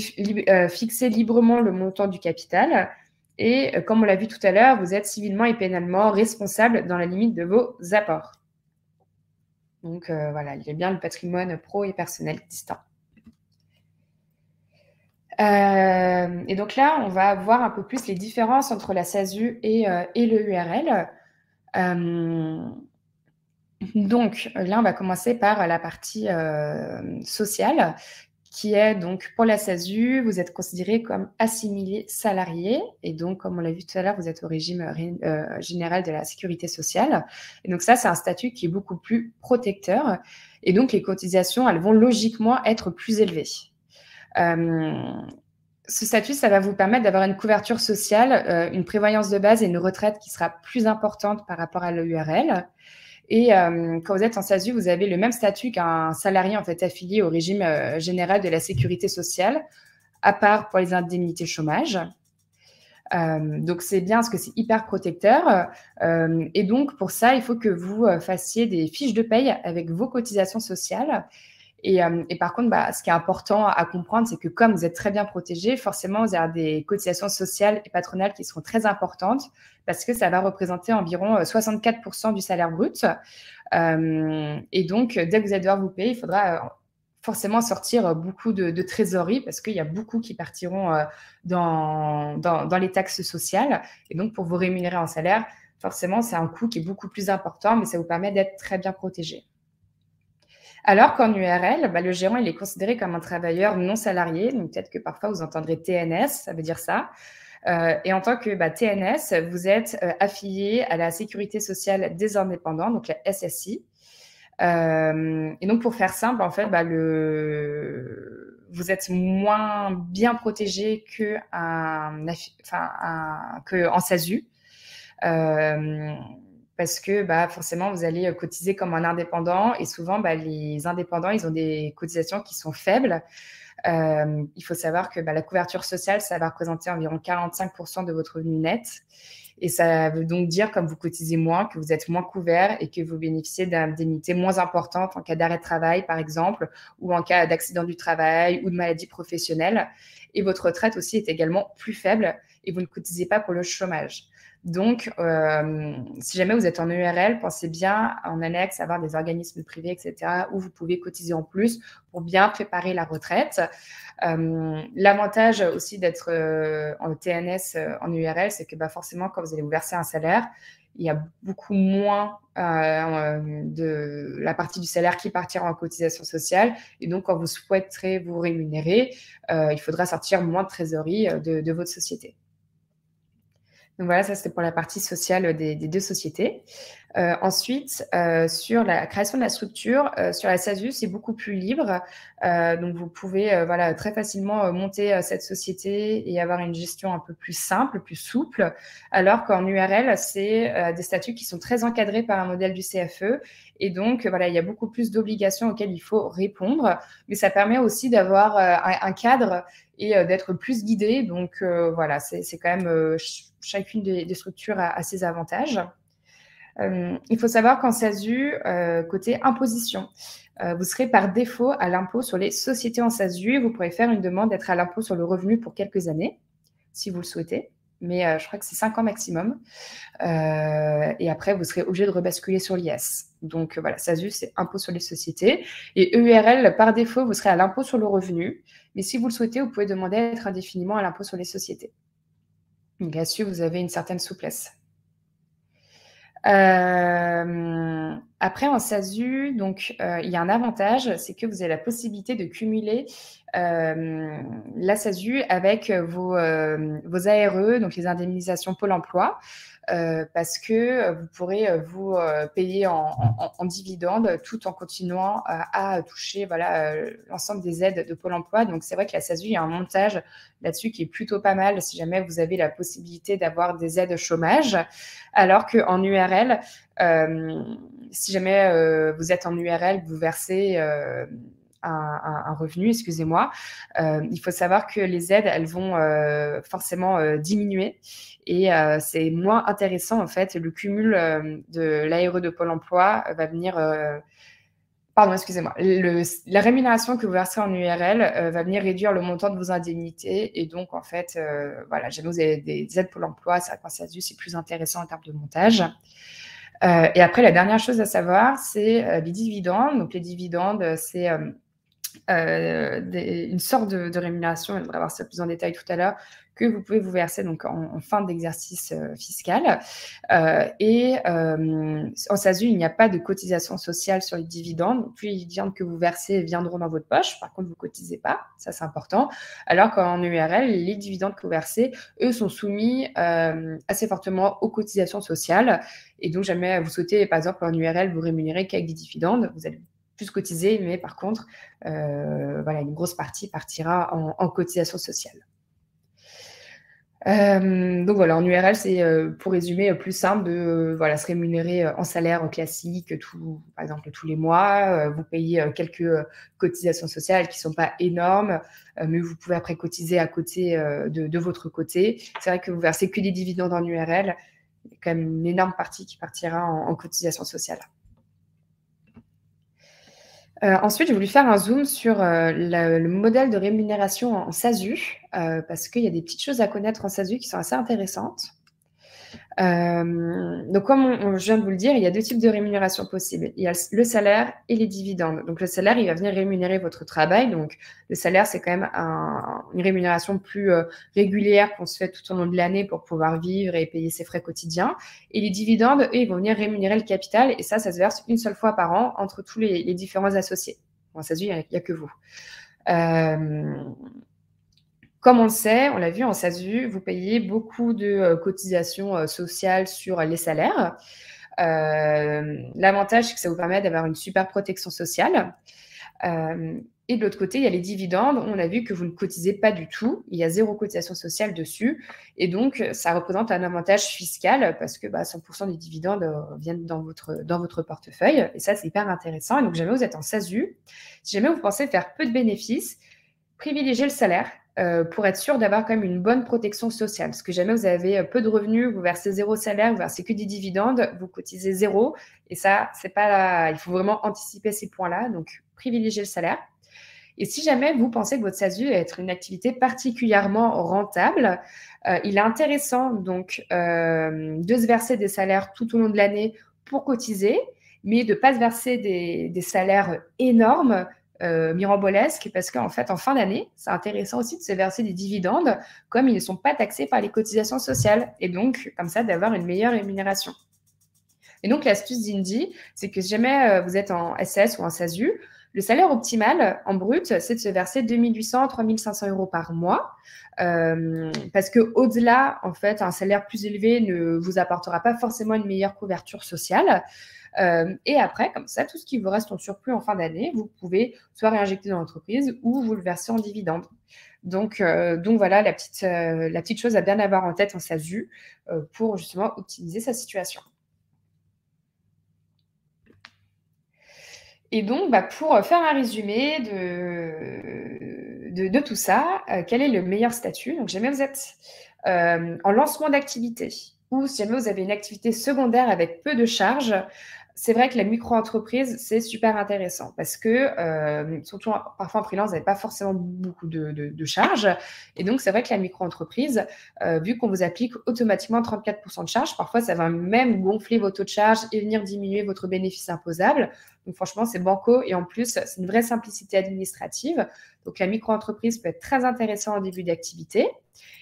S2: fixer librement le montant du capital et, comme on l'a vu tout à l'heure, vous êtes civilement et pénalement responsable dans la limite de vos apports. Donc voilà, il y a bien le patrimoine pro et personnel distinct. Et donc là, on va voir un peu plus les différences entre la SASU et le URL. Donc là, on va commencer par la partie sociale, qui est donc pour la SASU, vous êtes considéré comme assimilé salarié. Et donc, comme on l'a vu tout à l'heure, vous êtes au régime général de la sécurité sociale. Et donc ça, c'est un statut qui est beaucoup plus protecteur. Et donc, les cotisations, elles vont logiquement être plus élevées. Ce statut, ça va vous permettre d'avoir une couverture sociale, une prévoyance de base et une retraite qui sera plus importante par rapport à l'URL. Et quand vous êtes en SASU, vous avez le même statut qu'un salarié en fait affilié au régime général de la sécurité sociale, à part pour les indemnités chômage. Donc, c'est bien parce que c'est hyper protecteur. Et donc, pour ça, il faut que vous fassiez des fiches de paye avec vos cotisations sociales. Et par contre, ce qui est important à comprendre, c'est que comme vous êtes très bien protégé, forcément, vous avez des cotisations sociales et patronales qui seront très importantes parce que ça va représenter environ 64% du salaire brut. Et donc, dès que vous allez devoir vous payer, il faudra forcément sortir beaucoup de trésorerie parce qu'il y a beaucoup qui partiront dans les taxes sociales. Et donc, pour vous rémunérer en salaire, forcément, c'est un coût qui est beaucoup plus important, mais ça vous permet d'être très bien protégé. Alors qu'en URL, le gérant, il est considéré comme un travailleur non salarié. Donc, peut-être que parfois, vous entendrez TNS, ça veut dire ça. Et en tant que TNS, vous êtes affilié à la sécurité sociale des indépendants, donc la SSI. Et donc, pour faire simple, en fait, vous êtes moins bien protégé qu'en SASU. Parce que forcément, vous allez cotiser comme un indépendant et souvent, les indépendants, ils ont des cotisations qui sont faibles. Il faut savoir que la couverture sociale, ça va représenter environ 45% de votre revenu net. Et ça veut donc dire, comme vous cotisez moins, que vous êtes moins couvert et que vous bénéficiez d'indemnités moins importantes en cas d'arrêt de travail, par exemple, ou en cas d'accident du travail ou de maladie professionnelle. Et votre retraite aussi est également plus faible et vous ne cotisez pas pour le chômage. Donc, si jamais vous êtes en URL, pensez bien en annexe à avoir des organismes privés, etc., où vous pouvez cotiser en plus pour bien préparer la retraite. L'avantage aussi d'être en TNS en URL, c'est que forcément, quand vous allez vous verser un salaire, il y a beaucoup moins de la partie du salaire qui partira en cotisation sociale. Et donc, quand vous souhaiterez vous rémunérer, il faudra sortir moins de trésorerie de votre société. Donc voilà, ça c'était pour la partie sociale des deux sociétés. Ensuite, sur la création de la structure, sur la SASU, c'est beaucoup plus libre. Donc vous pouvez voilà, très facilement monter cette société et avoir une gestion un peu plus simple, plus souple, alors qu'en URL, c'est des statuts qui sont très encadrés par un modèle du CFE. Et donc, voilà, il y a beaucoup plus d'obligations auxquelles il faut répondre. Mais ça permet aussi d'avoir un cadre et d'être plus guidé. Donc, voilà, c'est quand même chacune des structures a ses avantages. Il faut savoir qu'en SASU, côté imposition, vous serez par défaut à l'impôt sur les sociétés en SASU. Vous pourrez faire une demande d'être à l'impôt sur le revenu pour quelques années, si vous le souhaitez. Mais je crois que c'est 5 ans maximum. Et après, vous serez obligé de rebasculer sur l'IS. Donc voilà, SASU, c'est impôt sur les sociétés. Et EURL, par défaut, vous serez à l'impôt sur le revenu. Mais si vous le souhaitez, vous pouvez demander à être indéfiniment à l'impôt sur les sociétés. Donc là-dessus, vous avez une certaine souplesse. Après, en SASU, donc, il y a un avantage, c'est que vous avez la possibilité de cumuler la SASU avec vos ARE, donc les indemnisations Pôle emploi, parce que vous pourrez vous payer en dividendes tout en continuant à toucher voilà, l'ensemble des aides de Pôle emploi. Donc, c'est vrai que la SASU, il y a un montage là-dessus qui est plutôt pas mal si jamais vous avez la possibilité d'avoir des aides chômage, alors qu'en URL, si jamais vous êtes en URL, vous versez un revenu, excusez-moi, il faut savoir que les aides, elles vont forcément diminuer et c'est moins intéressant en fait. Le cumul de l'ARE de Pôle emploi va venir... Pardon, excusez-moi. La rémunération que vous versez en URL va venir réduire le montant de vos indemnités. Et donc, en fait, voilà, jamais vous avez des aides Pôle emploi, ça, quand ça c'est plus intéressant en termes de montage. Et après, la dernière chose à savoir, c'est les dividendes. Donc, les dividendes, c'est une sorte de rémunération, on devrait voir ça plus en détail tout à l'heure, que vous pouvez vous verser donc en fin d'exercice fiscal. En SASU, il n'y a pas de cotisation sociale sur les dividendes. Donc, tous les dividendes que vous versez viendront dans votre poche. Par contre, vous ne cotisez pas. Ça, c'est important. Alors qu'en URL, les dividendes que vous versez, eux, sont soumis assez fortement aux cotisations sociales. Et donc, jamais vous souhaitez, par exemple, en URL, vous rémunérer qu'avec des dividendes, vous allez plus cotiser, mais par contre, voilà, une grosse partie partira en cotisation sociale. Donc voilà, en URL, c'est pour résumer plus simple de voilà, se rémunérer en salaire classique, par exemple tous les mois. Vous payez quelques cotisations sociales qui ne sont pas énormes, mais vous pouvez après cotiser à côté de votre côté. C'est vrai que vous versez que des dividendes en URL, il y a quand même une énorme partie qui partira en cotisation sociale. Ensuite, j'ai voulu faire un zoom sur le modèle de rémunération en SASU, parce qu'il y a des petites choses à connaître en SASU qui sont assez intéressantes. Donc, comme je viens de vous le dire, il y a deux types de rémunération possibles. Il y a le salaire et les dividendes. Donc, le salaire, il va venir rémunérer votre travail. Donc, le salaire, c'est quand même une rémunération plus régulière qu'on se fait tout au long de l'année pour pouvoir vivre et payer ses frais quotidiens. Et les dividendes, eux, ils vont venir rémunérer le capital. Et ça se verse une seule fois par an entre tous les différents associés. Bon, SASU, il n'y a que vous. Comme on le sait, on l'a vu en SASU, vous payez beaucoup de cotisations sociales sur les salaires. L'avantage, c'est que ça vous permet d'avoir une super protection sociale. Et de l'autre côté, il y a les dividendes. On a vu que vous ne cotisez pas du tout. Il y a 0 cotisation sociale dessus. Et donc, ça représente un avantage fiscal parce que 100% des dividendes viennent dans votre portefeuille. Et ça, c'est hyper intéressant. Et donc, jamais vous êtes en SASU, si jamais vous pensez faire peu de bénéfices, privilégiez le salaire. Pour être sûr d'avoir quand même une bonne protection sociale. Parce que jamais vous avez peu de revenus, vous versez 0 salaire, vous versez que des dividendes, vous cotisez 0. Et ça, c'est pas il faut vraiment anticiper ces points-là. Donc, privilégiez le salaire. Et si jamais vous pensez que votre SASU va être une activité particulièrement rentable, il est intéressant donc de se verser des salaires tout au long de l'année pour cotiser, mais de ne pas se verser des salaires énormes, mirambolesques, parce qu'en fait, en fin d'année, c'est intéressant aussi de se verser des dividendes, comme ils ne sont pas taxés par les cotisations sociales, et donc, comme ça, d'avoir une meilleure rémunération. Et donc, l'astuce d'Indy, c'est que si jamais vous êtes en SS ou en SASU, le salaire optimal en brut, c'est de se verser 2800 à 3500 euros par mois. Parce qu'au-delà, en fait, un salaire plus élevé ne vous apportera pas forcément une meilleure couverture sociale. Et après, comme ça, tout ce qui vous reste en surplus en fin d'année, vous pouvez soit réinjecter dans l'entreprise ou vous le verser en dividende. Donc voilà la petite chose à bien avoir en tête en SASU pour justement optimiser sa situation. Et donc, pour faire un résumé de tout ça, quel est le meilleur statut? Donc, jamais vous êtes en lancement d'activité ou si jamais vous avez une activité secondaire avec peu de charges, c'est vrai que la micro-entreprise, c'est super intéressant parce que, surtout parfois en freelance, vous n'avez pas forcément beaucoup de charges. Et donc, c'est vrai que la micro-entreprise, vu qu'on vous applique automatiquement 34% de charges, parfois, ça va même gonfler vos taux de charge et venir diminuer votre bénéfice imposable. Donc, franchement, c'est banco. Et en plus, c'est une vraie simplicité administrative. Donc, la micro-entreprise peut être très intéressante en début d'activité.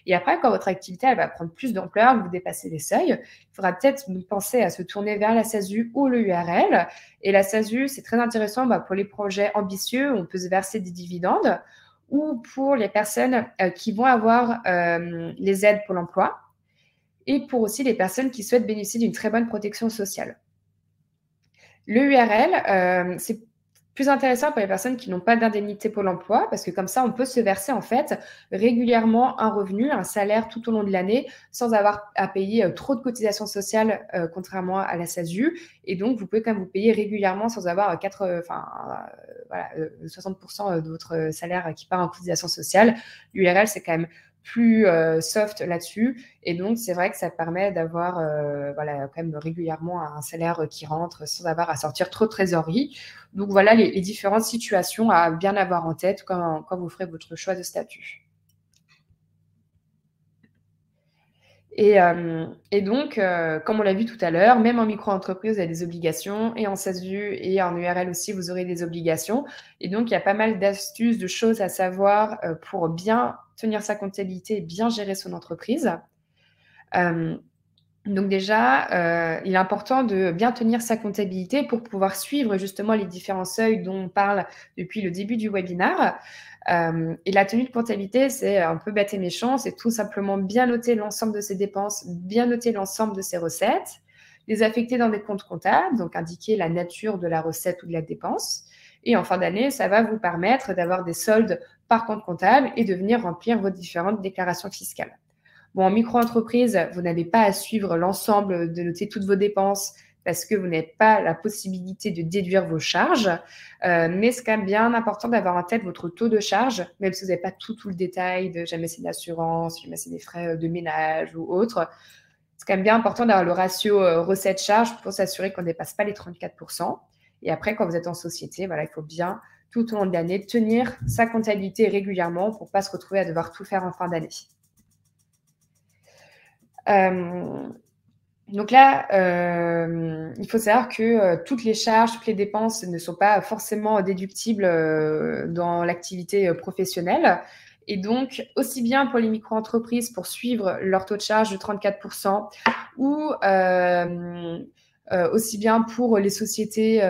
S2: Et après, quand votre activité elle va prendre plus d'ampleur, vous dépassez les seuils, il faudra peut-être penser à se tourner vers la SASU ou le URL. Et la SASU, c'est très intéressant pour les projets ambitieux, on peut se verser des dividendes, ou pour les personnes qui vont avoir les aides pour l'emploi, et pour aussi les personnes qui souhaitent bénéficier d'une très bonne protection sociale. Le URL, c'est plus intéressant pour les personnes qui n'ont pas d'indemnité Pôle emploi, parce que comme ça, on peut se verser en fait régulièrement un revenu, un salaire tout au long de l'année, sans avoir à payer trop de cotisations sociales, contrairement à la SASU. Et donc, vous pouvez quand même vous payer régulièrement sans avoir 60% de votre salaire qui part en cotisation sociale. L'URL, c'est quand même plus soft là-dessus. Et donc, c'est vrai que ça permet d'avoir quand même régulièrement un salaire qui rentre sans avoir à sortir trop de trésorerie. Donc, voilà les différentes situations à bien avoir en tête quand vous ferez votre choix de statut. Et donc, comme on l'a vu tout à l'heure, même en micro-entreprise, vous avez des obligations, et en SASU et en URL aussi, vous aurez des obligations. Et donc, il y a pas mal d'astuces, de choses à savoir pour bien tenir sa comptabilité et bien gérer son entreprise. Donc déjà, il est important de bien tenir sa comptabilité pour pouvoir suivre justement les différents seuils dont on parle depuis le début du webinaire. Et la tenue de comptabilité, c'est un peu bête et méchant, c'est tout simplement bien noter l'ensemble de ses dépenses, bien noter l'ensemble de ses recettes, les affecter dans des comptes comptables, donc indiquer la nature de la recette ou de la dépense. Et en fin d'année, ça va vous permettre d'avoir des soldes par compte comptable et de venir remplir vos différentes déclarations fiscales. Bon, en micro-entreprise, vous n'avez pas à suivre l'ensemble, de noter toutes vos dépenses parce que vous n'avez pas la possibilité de déduire vos charges. Mais c'est quand même bien important d'avoir en tête votre taux de charge, même si vous n'avez pas tout le détail de jamais c'est d'assurance, jamais c'est des frais de ménage ou autre. C'est quand même bien important d'avoir le ratio recette-charge pour s'assurer qu'on ne dépasse pas les 34%. Et après, quand vous êtes en société, voilà, il faut bien, tout au long de l'année, tenir sa comptabilité régulièrement pour ne pas se retrouver à devoir tout faire en fin d'année. Donc là, il faut savoir que toutes les charges, toutes les dépenses ne sont pas forcément déductibles dans l'activité professionnelle. Et donc, aussi bien pour les micro-entreprises pour suivre leur taux de charge de 34% ou aussi bien pour les sociétés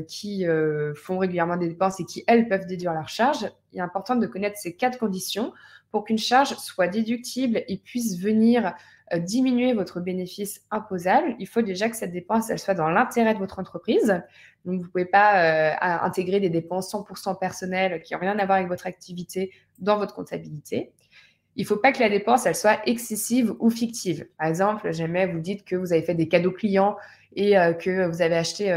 S2: qui font régulièrement des dépenses et qui, elles, peuvent déduire leurs charges, il est important de connaître ces 4 conditions pour qu'une charge soit déductible et puisse venir diminuer votre bénéfice imposable. Il faut déjà que cette dépense, elle soit dans l'intérêt de votre entreprise. Donc, vous ne pouvez pas intégrer des dépenses 100% personnelles qui n'ont rien à voir avec votre activité dans votre comptabilité. Il ne faut pas que la dépense, elle soit excessive ou fictive. Par exemple, jamais vous dites que vous avez fait des cadeaux clients et que vous avez acheté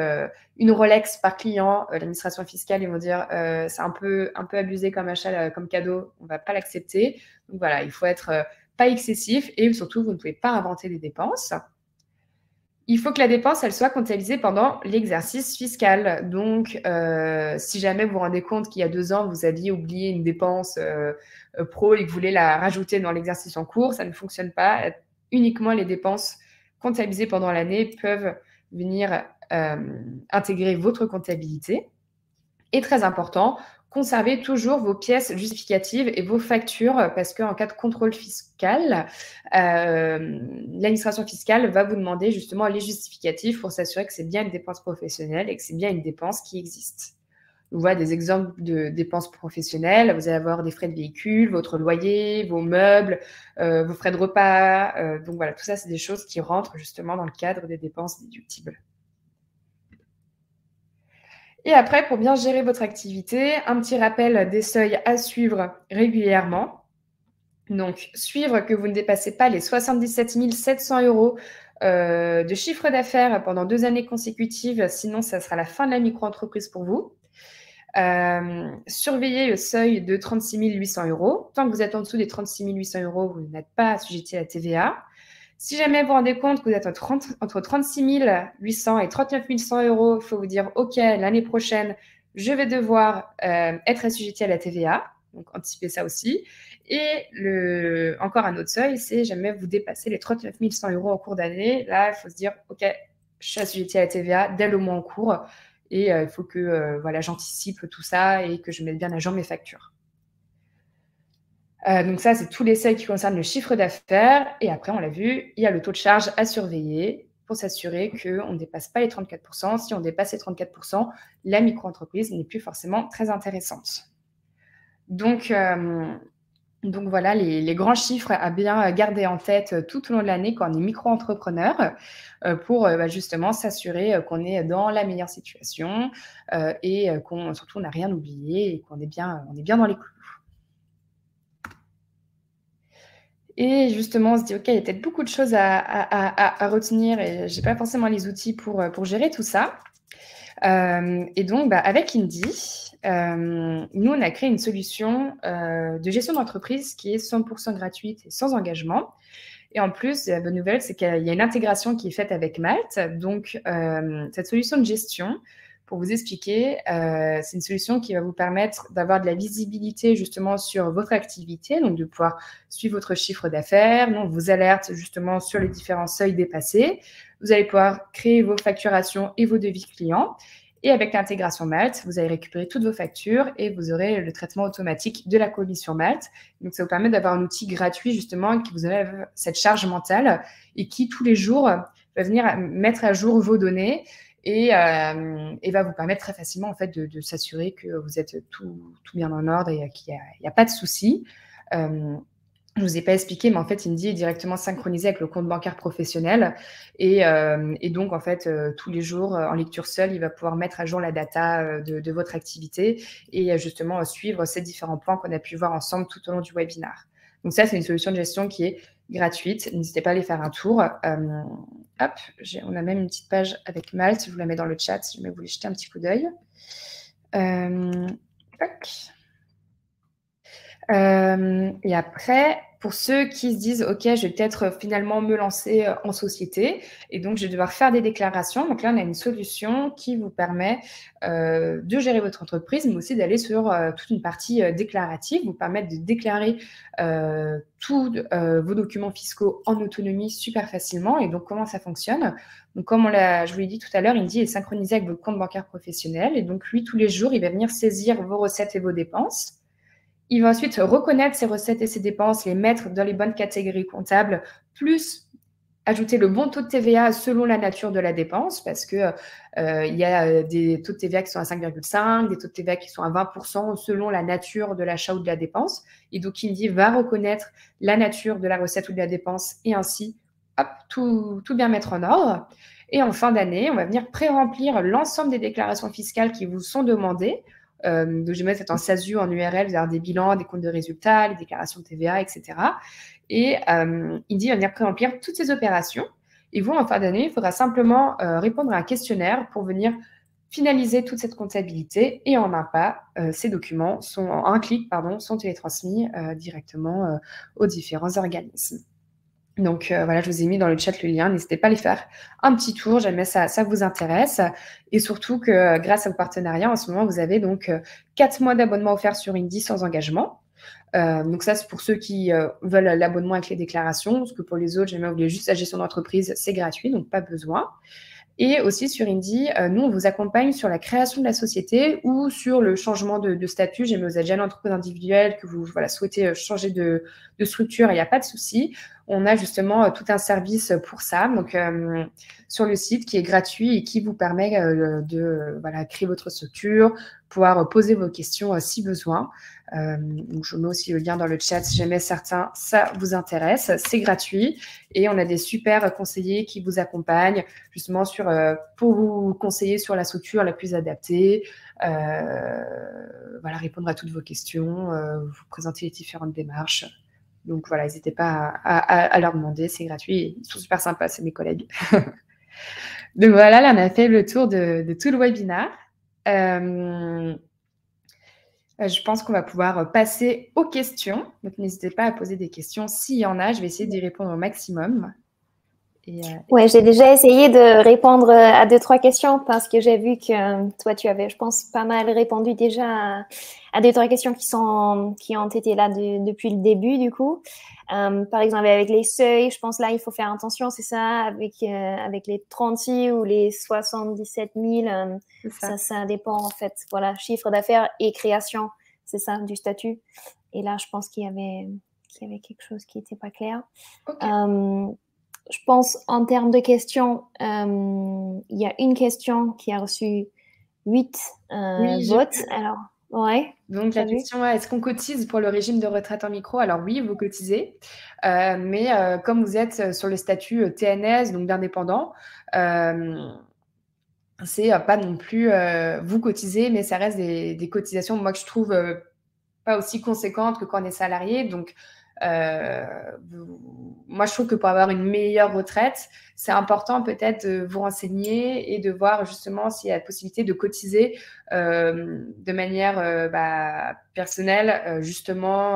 S2: une Rolex par client. L'administration fiscale, ils vont dire c'est un peu abusé comme achat, comme cadeau, on ne va pas l'accepter. Donc voilà, il faut être pas excessif et surtout, vous ne pouvez pas inventer des dépenses. il faut que la dépense, elle soit comptabilisée pendant l'exercice fiscal. Donc, si jamais vous vous rendez compte qu'il y a 2 ans, vous aviez oublié une dépense pro et que vous voulez la rajouter dans l'exercice en cours, ça ne fonctionne pas. Uniquement les dépenses comptabilisées pendant l'année peuvent venir intégrer votre comptabilité. Et très important, conservez toujours vos pièces justificatives et vos factures parce qu'en cas de contrôle fiscal, l'administration fiscale va vous demander justement les justificatifs pour s'assurer que c'est bien une dépense professionnelle et que c'est bien une dépense qui existe. Vous voyez des exemples de dépenses professionnelles. Vous allez avoir des frais de véhicule, votre loyer, vos meubles, vos frais de repas. Donc voilà, tout ça, c'est des choses qui rentrent justement dans le cadre des dépenses déductibles. Et après, pour bien gérer votre activité, un petit rappel des seuils à suivre régulièrement. Donc, suivre que vous ne dépassez pas les 77 700 € de chiffre d'affaires pendant 2 années consécutives, sinon ça sera la fin de la micro-entreprise pour vous. Surveillez le seuil de 36 800 €. Tant que vous êtes en dessous des 36 800 €, vous n'êtes pas assujetti à la TVA. Si jamais vous vous rendez compte que vous êtes entre 36 800 et 39 100 €, il faut vous dire, OK, l'année prochaine, je vais devoir être assujetti à la TVA. Donc, anticipez ça aussi. Et encore un autre seuil, c'est jamais vous dépassez les 39 100 € en cours d'année. Là, il faut se dire, OK, je suis assujetti à la TVA dès le mois en cours. Et il faut que voilà, j'anticipe tout ça et que je mette bien à jour mes factures. Donc ça, c'est tous les seuils qui concernent le chiffre d'affaires. Et après, on l'a vu, il y a le taux de charge à surveiller pour s'assurer qu'on ne dépasse pas les 34%. Si on dépasse les 34%, la micro-entreprise n'est plus forcément très intéressante. Donc voilà les grands chiffres à bien garder en tête tout au long de l'année quand on est micro-entrepreneur pour justement s'assurer qu'on est dans la meilleure situation et surtout on n'a rien oublié et qu'on est bien dans les clous. Et justement, on se dit, OK, il y a peut-être beaucoup de choses à retenir et je n'ai pas forcément les outils pour gérer tout ça. Et donc, avec Indie, nous, on a créé une solution de gestion d'entreprise qui est 100% gratuite et sans engagement. Et en plus, la bonne nouvelle, c'est qu'il y a une intégration qui est faite avec Malte. Donc, cette solution de gestion, pour vous expliquer, c'est une solution qui va vous permettre d'avoir de la visibilité justement sur votre activité, donc de pouvoir suivre votre chiffre d'affaires. On vous alerte justement sur les différents seuils dépassés. Vous allez pouvoir créer vos facturations et vos devis clients. Et avec l'intégration Malte, vous allez récupérer toutes vos factures et vous aurez le traitement automatique de la commission Malte. Donc, ça vous permet d'avoir un outil gratuit justement qui vous enlève cette charge mentale et qui, tous les jours, va venir mettre à jour vos données et va vous permettre très facilement en fait, de s'assurer que vous êtes tout bien en ordre et qu'il n'y a pas de souci. Je ne vous ai pas expliqué, mais en fait, Indie est directement synchronisé avec le compte bancaire professionnel. Et donc, en fait, tous les jours, en lecture seule, il va pouvoir mettre à jour la data de votre activité et justement suivre ces différents points qu'on a pu voir ensemble tout au long du webinaire. Donc ça, c'est une solution de gestion qui est gratuite. N'hésitez pas à aller faire un tour. Hop, on a même une petite page avec Malte. Je vous la mets dans le chat si jamais vous voulez jeter un petit coup d'œil. Et après, pour ceux qui se disent, OK, je vais peut-être finalement me lancer en société et donc je vais devoir faire des déclarations. Donc là, on a une solution qui vous permet de gérer votre entreprise, mais aussi d'aller sur toute une partie déclarative, vous permettre de déclarer tous vos documents fiscaux en autonomie super facilement. Et donc, comment ça fonctionne? Donc, comme je vous l'ai dit tout à l'heure, Indie est synchronisé avec votre compte bancaire professionnel. Et donc, lui, tous les jours, il va venir saisir vos recettes et vos dépenses. Il va ensuite reconnaître ses recettes et ses dépenses, les mettre dans les bonnes catégories comptables, plus ajouter le bon taux de TVA selon la nature de la dépense, parce que il y a des taux de TVA qui sont à 5,5, des taux de TVA qui sont à 20% selon la nature de l'achat ou de la dépense. Et donc, Indie va reconnaître la nature de la recette ou de la dépense et ainsi, hop, tout bien mettre en ordre. Et en fin d'année, on va venir pré-remplir l'ensemble des déclarations fiscales qui vous sont demandées. Donc, je vais mettre en SASU, en URL, vous avez des bilans, des comptes de résultats, les déclarations de TVA, etc. Et Indie va venir pré-remplir toutes ces opérations. Et vous, en fin d'année, il faudra simplement répondre à un questionnaire pour venir finaliser toute cette comptabilité. Et en un pas, ces documents, en un clic, sont télétransmis directement aux différents organismes. Donc voilà, je vous ai mis dans le chat le lien. N'hésitez pas à aller faire un petit tour. Jamais ça vous intéresse. Et surtout que grâce au partenariat, en ce moment, vous avez donc 4 mois d'abonnement offert sur Indie sans engagement. Donc ça, c'est pour ceux qui veulent l'abonnement avec les déclarations. Parce que pour les autres, jamais vous voulez juste la gestion d'entreprise, c'est gratuit, donc pas besoin. Et aussi sur Indie, nous, on vous accompagne sur la création de la société ou sur le changement de statut. Jamais vous êtes déjà une entreprise individuelle, que vous souhaitez changer de structure, il n'y a pas de souci. On a justement tout un service pour ça, donc sur le site qui est gratuit et qui vous permet de créer votre structure, pouvoir poser vos questions si besoin. Donc je mets aussi le lien dans le chat si jamais certains ça vous intéresse. C'est gratuit et on a des super conseillers qui vous accompagnent justement pour vous conseiller sur la structure la plus adaptée, répondre à toutes vos questions, vous présenter les différentes démarches. Donc voilà, n'hésitez pas à leur demander, c'est gratuit, ils sont super sympas, c'est mes collègues. Donc voilà, là on a fait le tour de tout le webinaire. Je pense qu'on va pouvoir passer aux questions. Donc n'hésitez pas à poser des questions s'il y en a, je vais essayer d'y répondre au maximum.
S1: Ouais, j'ai déjà essayé de répondre à 2-3 questions parce que j'ai vu que toi, tu avais, je pense, pas mal répondu déjà à 2-3 questions qui ont été là depuis le début, du coup. Par exemple, avec les seuils, je pense là, il faut faire attention, c'est ça, avec les 36 ou les 77 000, ça dépend en fait. Voilà, chiffre d'affaires et création, c'est ça, du statut. Et là, je pense qu'il y avait quelque chose qui n'était pas clair.
S2: Okay.
S1: Je pense, en termes de questions, il y a une question qui a reçu 8 votes. Alors, ouais.
S2: Donc, la question est, est-ce qu'on cotise pour le régime de retraite en micro? Alors oui, vous cotisez, mais comme vous êtes sur le statut TNS, donc d'indépendant, c'est pas non plus vous cotisez, mais ça reste des cotisations, moi, que je trouve pas aussi conséquentes que quand on est salarié. Donc, moi, je trouve que pour avoir une meilleure retraite, c'est important peut-être de vous renseigner et de voir justement s'il y a la possibilité de cotiser de manière personnelle, justement,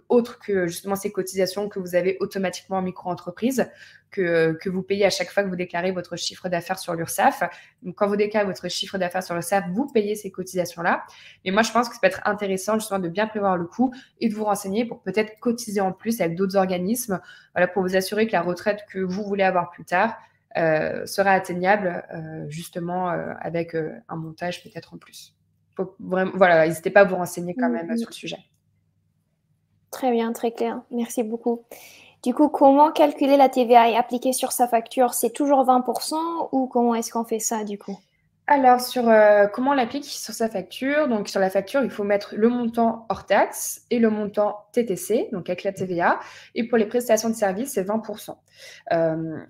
S2: autre que justement ces cotisations que vous avez automatiquement en micro-entreprise, que vous payez à chaque fois que vous déclarez votre chiffre d'affaires sur l'URSSAF. Donc, quand vous déclarez votre chiffre d'affaires sur l'URSSAF, vous payez ces cotisations-là. Mais moi, je pense que ça peut être intéressant justement de bien prévoir le coût et de vous renseigner pour peut-être cotiser en plus avec d'autres organismes, pour vous assurer que la retraite que vous voulez avoir plus tard sera atteignable justement avec un montage peut-être en plus. N'hésitez pas à vous renseigner quand même sur le sujet.
S1: Très bien, très clair. Merci beaucoup. Du coup, comment calculer la TVA et appliquer sur sa facture? C'est toujours 20% ou comment est-ce qu'on fait ça du coup?
S2: Alors, sur comment on l'applique sur sa facture? Donc, sur la facture, il faut mettre le montant hors taxe et le montant TTC, donc avec la TVA. Et pour les prestations de services, c'est 20%.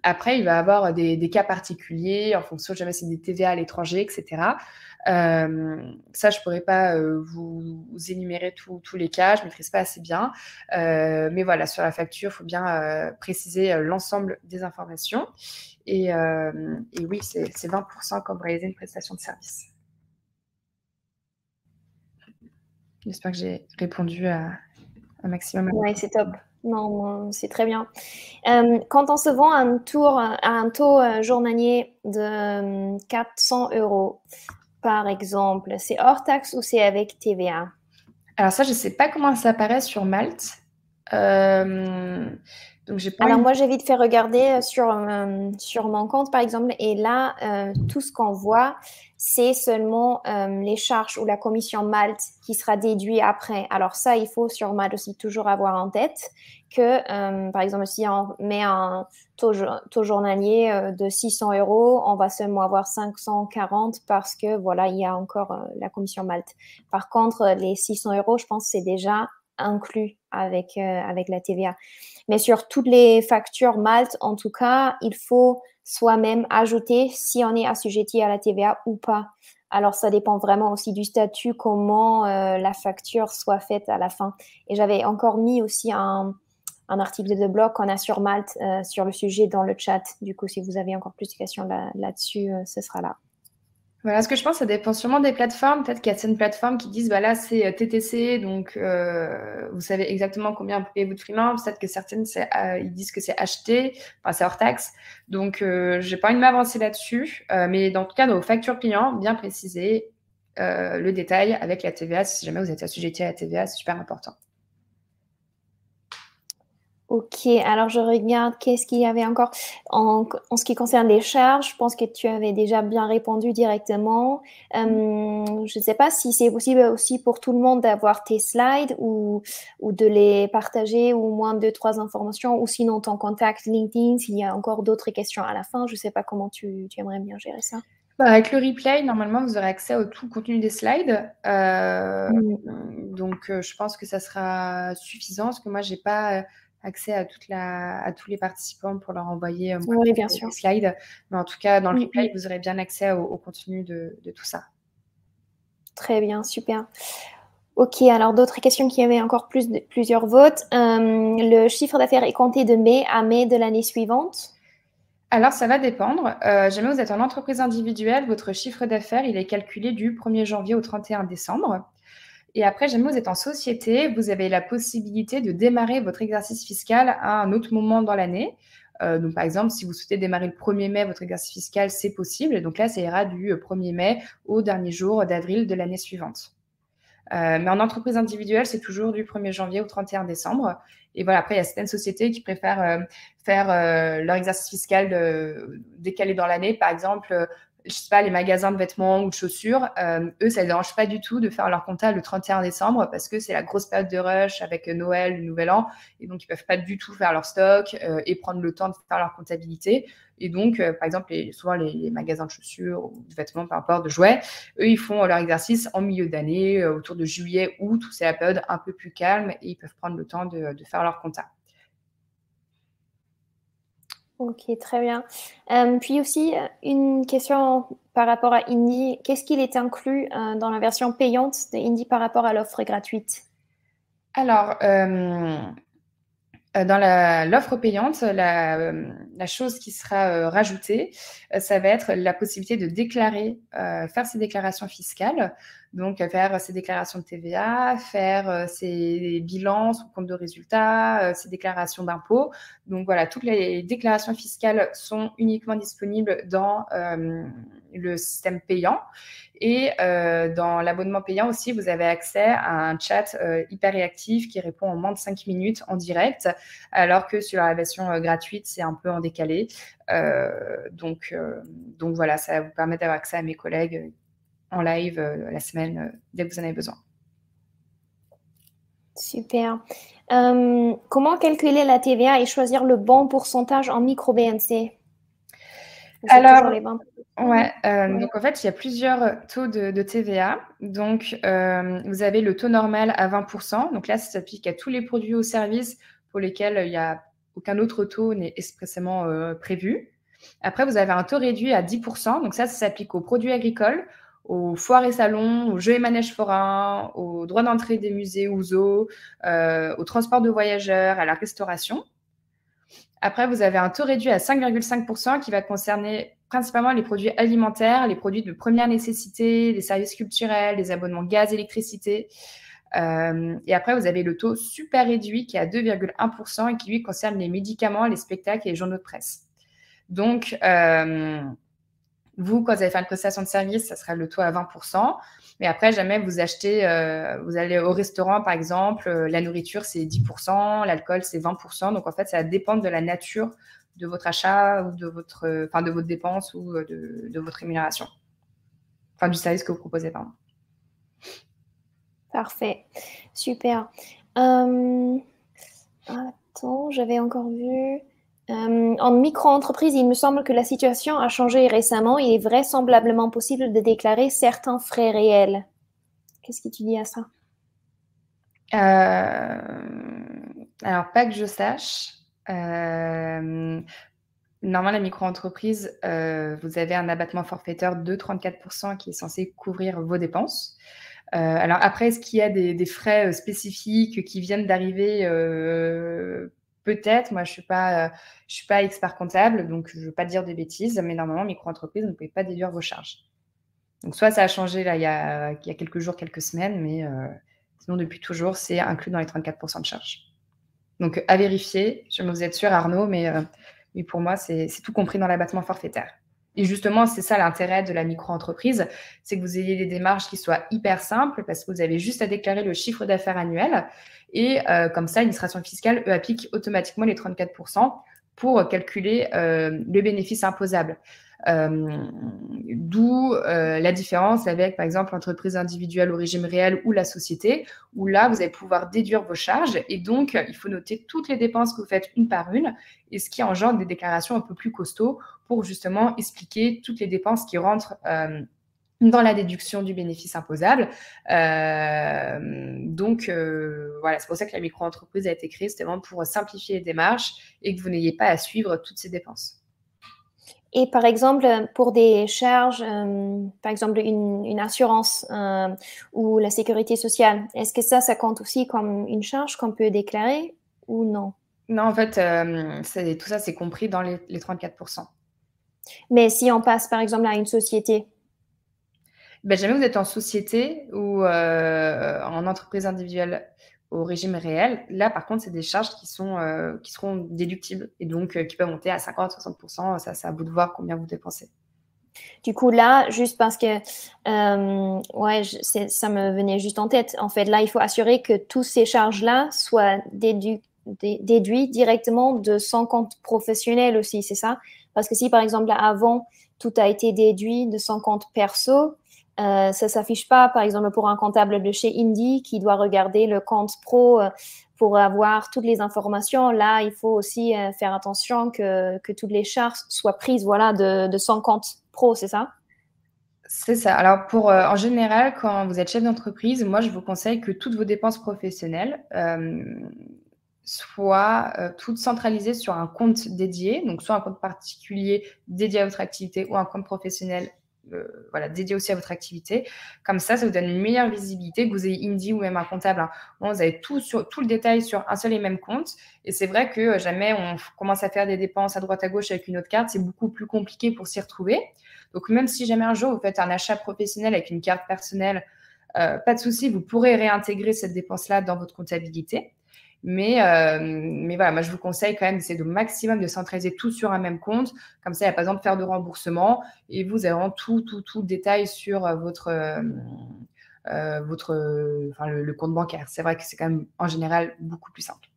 S2: Après, il va y avoir des cas particuliers en fonction, jamais c'est des TVA à l'étranger, etc. Ça, je ne pourrais pas vous énumérer tous les cas, je ne maîtrise pas assez bien. Mais voilà, sur la facture, il faut bien préciser l'ensemble des informations. Et oui, c'est 20% quand vous réalisez une prestation de service. J'espère que j'ai répondu à un maximum.
S1: Oui, c'est top. Non, c'est très bien. Quand on se vend à un taux journalier de 400 €, par exemple, c'est hors taxe ou c'est avec TVA?
S2: Alors ça, je ne sais pas comment ça apparaît sur Malte. Donc,
S1: alors moi, j'ai vite fait regarder sur mon compte, par exemple, et là, tout ce qu'on voit, c'est seulement les charges ou la commission Malte qui sera déduit après. Alors ça, il faut sur Malte aussi toujours avoir en tête que, par exemple, si on met un taux journalier de 600 €, on va seulement avoir 540 parce que, voilà, il y a encore la commission Malte. Par contre, les 600 €, je pense que c'est déjà inclus avec la TVA. Mais sur toutes les factures Malte, en tout cas, il faut soi-même ajouter si on est assujetti à la TVA ou pas. Alors, ça dépend vraiment aussi du statut, comment la facture soit faite à la fin. Et j'avais encore mis aussi un article de blog qu'on a sur Malte sur le sujet dans le chat. Du coup, si vous avez encore plus de questions là-dessus, ce sera là.
S2: Voilà, ce que je pense, ça dépend sûrement des plateformes. Peut-être qu'il y a certaines plateformes qui disent, bah là, c'est TTC, donc vous savez exactement combien vous payez votre freelance. Peut-être que certaines, ils disent que c'est acheté, enfin, c'est hors taxe. Donc, j'ai pas envie de m'avancer là-dessus. Mais dans tout cas, dans vos factures clients, bien préciser le détail avec la TVA. Si jamais vous êtes assujetti à la TVA, c'est super important.
S1: Ok, alors je regarde qu'est-ce qu'il y avait encore en ce qui concerne les charges. Je pense que tu avais déjà bien répondu directement. Je ne sais pas si c'est possible aussi pour tout le monde d'avoir tes slides ou de les partager ou au moins deux, trois informations ou sinon ton contact LinkedIn s'il y a encore d'autres questions à la fin. Je ne sais pas comment tu aimerais bien gérer ça.
S2: Bah, avec le replay, normalement, vous aurez accès au tout contenu des slides. Donc, je pense que ça sera suffisant parce que moi, j'ai pas accès à tous les participants pour leur envoyer
S1: Oui, bien
S2: les
S1: sûr.
S2: slides. Mais en tout cas, dans le replay, vous aurez bien accès au contenu de tout ça.
S1: Très bien, super. Ok, alors d'autres questions qui avaient encore plusieurs votes. Le chiffre d'affaires est compté de mai à mai de l'année suivante.
S2: Alors, ça va dépendre. Jamais vous êtes en entreprise individuelle, votre chiffre d'affaires, il est calculé du 1er janvier au 31 décembre. Et après, jamais vous êtes en société, vous avez la possibilité de démarrer votre exercice fiscal à un autre moment dans l'année. Donc, par exemple, si vous souhaitez démarrer le 1er mai, votre exercice fiscal, c'est possible. Et donc là, ça ira du 1er mai au dernier jour d'avril de l'année suivante. Mais en entreprise individuelle, c'est toujours du 1er janvier au 31 décembre. Et voilà, après, il y a certaines sociétés qui préfèrent faire leur exercice fiscal décalé dans l'année. Par exemple, je sais pas, les magasins de vêtements ou de chaussures, eux, ça ne les dérange pas du tout de faire leur compta le 31 décembre parce que c'est la grosse période de rush avec Noël, le Nouvel An. Et donc, ils ne peuvent pas du tout faire leur stock et prendre le temps de faire leur comptabilité. Et donc, par exemple, souvent les magasins de chaussures ou de vêtements, peu importe, de jouets, eux, ils font leur exercice en milieu d'année, autour de juillet, août, où c'est la période un peu plus calme et ils peuvent prendre le temps de faire leur compta.
S1: Ok, très bien. Puis aussi, une question par rapport à Indie. Qu'est-ce qu'il est inclus dans la version payante de Indie par rapport à l'offre gratuite?
S2: Alors, dans l'offre payante, la chose qui sera rajoutée, ça va être la possibilité de déclarer, faire ses déclarations fiscales, donc faire ses déclarations de TVA, faire ses bilans sous compte de résultats, ses déclarations d'impôts. Donc voilà, toutes les déclarations fiscales sont uniquement disponibles dans le système payant. Et dans l'abonnement payant aussi, vous avez accès à un chat hyper réactif qui répond en moins de 5 minutes en direct, alors que sur la version gratuite, c'est un peu en décalé. Donc voilà, ça va vous permettre d'avoir accès à mes collègues en live la semaine dès que vous en avez besoin.
S1: Super. Comment calculer la TVA et choisir le bon pourcentage en micro-BNC? C'est toujours
S2: Alors,
S1: les 20%.
S2: ouais,
S1: Oui.
S2: donc en fait, il y a plusieurs taux de TVA. Donc, vous avez le taux normal à 20%. Donc là, ça s'applique à tous les produits ou services pour lesquels il n'y a aucun autre taux n'est expressément prévu. Après, vous avez un taux réduit à 10%. Donc ça s'applique aux produits agricoles, aux foires et salons, aux jeux et manèges forains, aux droits d'entrée des musées ou zoos, au transport de voyageurs, à la restauration. Après, vous avez un taux réduit à 5,5% qui va concerner principalement les produits alimentaires, les produits de première nécessité, les services culturels, les abonnements gaz, électricité. Et après, vous avez le taux super réduit qui est à 2,1% et qui, lui, concerne les médicaments, les spectacles et les journaux de presse. Donc, vous, quand vous allez faire une prestation de service, ça sera le taux à 20%. Mais après, jamais vous achetez, vous allez au restaurant, par exemple, la nourriture, c'est 10%, l'alcool, c'est 20%. Donc, en fait, ça va dépendre de la nature de votre achat ou de votre dépense ou de votre rémunération. Enfin, du service que vous proposez, pardon.
S1: Parfait. Super. Attends, j'avais encore vu. En micro-entreprise, il me semble que la situation a changé récemment. Il est vraisemblablement possible de déclarer certains frais réels. Qu'est-ce que tu dis à ça?
S2: Alors, pas que je sache. Normalement, la micro-entreprise, vous avez un abattement forfaitaire de 34% qui est censé couvrir vos dépenses. Alors après, est-ce qu'il y a des frais spécifiques qui viennent d'arriver peut-être. Moi, je suis pas expert comptable, donc je ne veux pas dire de bêtises, mais normalement, micro-entreprise, vous ne pouvez pas déduire vos charges. Donc, soit ça a changé là, il y a quelques jours, quelques semaines, mais sinon, depuis toujours, c'est inclus dans les 34% de charge. Donc, à vérifier. Je me vous êtes sûr, Arnaud, mais pour moi, c'est tout compris dans l'abattement forfaitaire. Et justement, c'est ça l'intérêt de la micro-entreprise, c'est que vous ayez des démarches qui soient hyper simples parce que vous avez juste à déclarer le chiffre d'affaires annuel et comme ça, l'administration fiscale, eux, applique automatiquement les 34% pour calculer le bénéfice imposable. D'où la différence avec, par exemple, l'entreprise individuelle au régime réel ou la société, où là, vous allez pouvoir déduire vos charges et donc, il faut noter toutes les dépenses que vous faites une par une et ce qui engendre des déclarations un peu plus costauds pour justement expliquer toutes les dépenses qui rentrent dans la déduction du bénéfice imposable. Donc, voilà, c'est pour ça que la micro-entreprise a été créée, c'était vraiment pour simplifier les démarches et que vous n'ayez pas à suivre toutes ces dépenses.
S1: Et par exemple, pour des charges, par exemple une assurance ou la sécurité sociale, est-ce que ça compte aussi comme une charge qu'on peut déclarer ou non?
S2: Non, en fait, tout ça, c'est compris dans les 34%.
S1: Mais si on passe, par exemple, à une société?
S2: Ben, jamais vous êtes en société ou en entreprise individuelle au régime réel. Là, par contre, c'est des charges qui seront déductibles et donc qui peuvent monter à 50-60%. Ça, c'est à vous de voir combien vous dépensez.
S1: Du coup, là, juste parce que ouais, ça me venait juste en tête. En fait, là, il faut assurer que toutes ces charges-là soient déduites directement de son compte professionnel aussi, c'est ça? Parce que si, par exemple, là, avant, tout a été déduit de son compte perso, ça ne s'affiche pas, par exemple, pour un comptable de chez Indie qui doit regarder le compte pro pour avoir toutes les informations. Là, il faut aussi faire attention que toutes les charges soient prises voilà, de son compte pro, c'est ça?
S2: C'est ça. Alors, en général, quand vous êtes chef d'entreprise, moi, je vous conseille que toutes vos dépenses professionnelles soient toutes centralisées sur un compte dédié, donc soit un compte particulier dédié à votre activité ou un compte professionnel voilà, dédié aussi à votre activité. Comme ça vous donne une meilleure visibilité, que vous ayez Indie ou même un comptable. Hein. Bon, vous avez tout le détail sur un seul et même compte. Et c'est vrai que jamais on commence à faire des dépenses à droite à gauche avec une autre carte, c'est beaucoup plus compliqué pour s'y retrouver. Donc, même si jamais un jour vous faites un achat professionnel avec une carte personnelle, pas de souci, vous pourrez réintégrer cette dépense-là dans votre comptabilité. Mais voilà, moi, je vous conseille quand même d'essayer au maximum de centraliser tout sur un même compte. Comme ça, il n'y a pas besoin de faire de remboursement et vous avez tout le détail sur le compte bancaire. C'est vrai que c'est quand même, en général, beaucoup plus simple.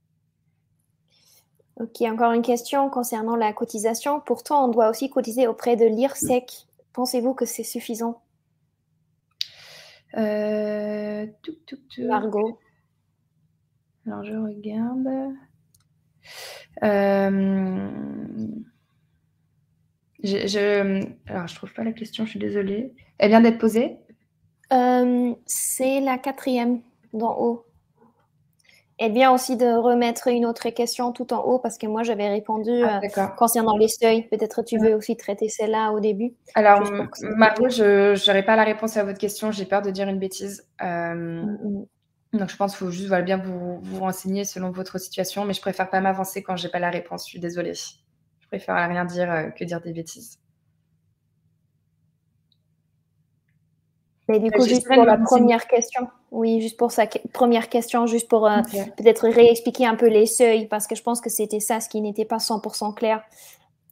S1: Ok, encore une question concernant la cotisation. Pourtant, on doit aussi cotiser auprès de l'IRSEC. Pensez-vous que c'est suffisant? Margot.
S2: Alors, je regarde. Alors, je trouve pas la question, je suis désolée. Elle vient d'être posée?
S1: C'est la 4e d'en haut. Elle vient aussi de remettre une autre question tout en haut parce que moi, j'avais répondu concernant les seuils. Peut-être tu veux aussi traiter celle-là au début.
S2: Alors, Margot, je n'aurai pas la réponse à votre question. J'ai peur de dire une bêtise. Donc, je pense qu'il faut juste bien vous renseigner selon votre situation. Mais je préfère pas m'avancer quand je n'ai pas la réponse. Je suis désolée. Je préfère rien dire que dire des bêtises.
S1: Mais du coup, juste pour la première question. Oui, juste pour sa première question, juste pour peut-être réexpliquer un peu les seuils, parce que je pense que c'était ça, ce qui n'était pas 100% clair.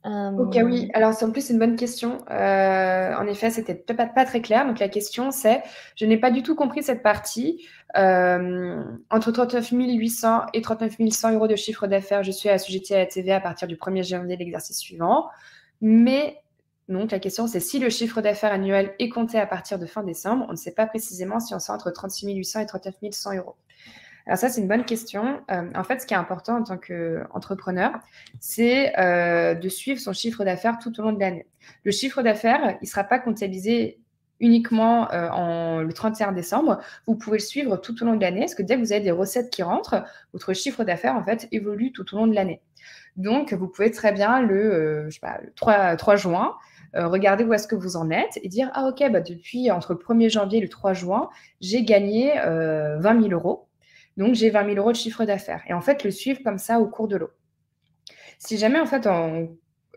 S2: Ok, oui. Alors, en plus, c'est une bonne question. En effet, c'était pas très clair. Donc, la question, c'est, je n'ai pas du tout compris cette partie. Entre 39 800 et 39 100 euros de chiffre d'affaires, je suis assujettie à la TVA à partir du 1er janvier de l'exercice suivant. Mais, donc, la question, c'est si le chiffre d'affaires annuel est compté à partir de fin décembre, on ne sait pas précisément si on sort entre 36 800 et 39 100 euros. Alors ça, c'est une bonne question. En fait, ce qui est important en tant qu'entrepreneur, c'est de suivre son chiffre d'affaires tout au long de l'année. Le chiffre d'affaires, il ne sera pas comptabilisé uniquement le 31 décembre. Vous pouvez le suivre tout au long de l'année, parce que dès que vous avez des recettes qui rentrent, votre chiffre d'affaires, en fait, évolue tout au long de l'année. Donc, vous pouvez très bien le 3 juin, regarder où est-ce que vous en êtes et dire « Ah, ok, depuis entre le 1er janvier et le 3 juin, j'ai gagné 20 000 euros. Donc, j'ai 20 000 euros de chiffre d'affaires. » Et en fait, le suivre comme ça au cours de l'eau. Si jamais, en fait,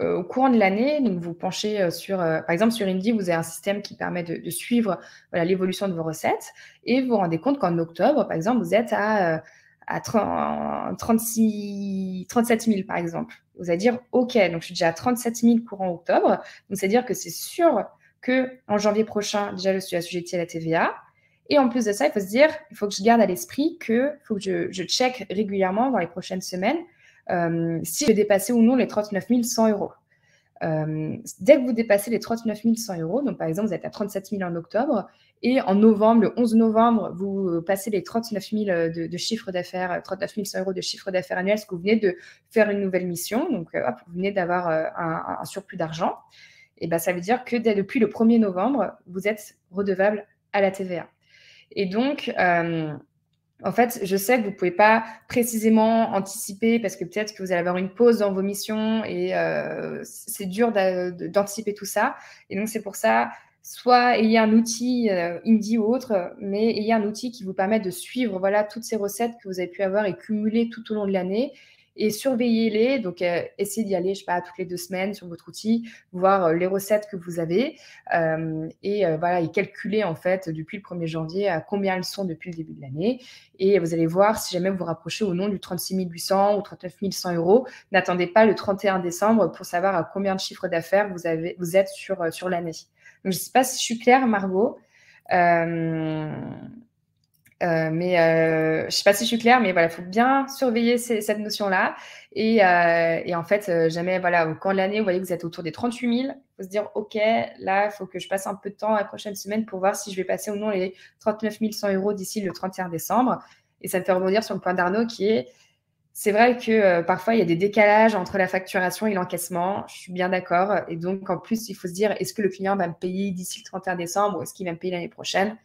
S2: au courant de l'année, donc vous penchez sur, par exemple, sur Indie, vous avez un système qui permet de suivre l'évolution de vos recettes et vous vous rendez compte qu'en octobre, par exemple, vous êtes à 37 000, par exemple. Vous allez dire, OK, donc je suis déjà à 37 000 courant octobre, donc c'est-à-dire que c'est sûr qu'en janvier prochain, déjà, je suis assujettie à la TVA. Et en plus de ça, il faut se dire, il faut que je garde à l'esprit qu'il faut que je check régulièrement dans les prochaines semaines si je vais dépasser ou non les 39 100 euros. Dès que vous dépassez les 39 100 euros, donc par exemple, vous êtes à 37 000 en octobre, et en novembre, le 11 novembre, vous passez les 39 000 de chiffre d'affaires, 39 100 euros de chiffre d'affaires annuel, parce que vous venez de faire une nouvelle mission, donc hop, vous venez d'avoir un surplus d'argent, et ben, ça veut dire que depuis le 1er novembre, vous êtes redevable à la TVA. Et donc, en fait, je sais que vous ne pouvez pas précisément anticiper parce que peut-être que vous allez avoir une pause dans vos missions et c'est dur d'anticiper tout ça. Et donc, c'est pour ça, soit ayez un outil Indie ou autre, mais ayez un outil qui vous permet de suivre toutes ces recettes que vous avez pu avoir et cumuler tout au long de l'année. Et surveillez-les, donc essayez d'y aller, je sais pas, toutes les 2 semaines sur votre outil, voir les recettes que vous avez et calculer en fait depuis le 1er janvier à combien elles sont depuis le début de l'année. Et vous allez voir si jamais vous vous rapprochez ou non du 36 800 ou 39 100 euros. N'attendez pas le 31 décembre pour savoir à combien de chiffre d'affaires vous êtes sur l'année. Donc, je ne sais pas si je suis claire, Margot. Je ne sais pas si je suis claire, mais voilà, il faut bien surveiller cette notion-là. Et en fait, jamais, au cours de l'année, vous voyez que vous êtes autour des 38 000. Il faut se dire, OK, là, il faut que je passe un peu de temps la prochaine semaine pour voir si je vais passer ou non les 39 100 euros d'ici le 31 décembre. Et ça me fait rebondir sur le point d'Arnaud qui est, c'est vrai que parfois, il y a des décalages entre la facturation et l'encaissement. Je suis bien d'accord. Et donc, en plus, il faut se dire, est-ce que le client va me payer d'ici le 31 décembre ou est-ce qu'il va me payer l'année prochaine?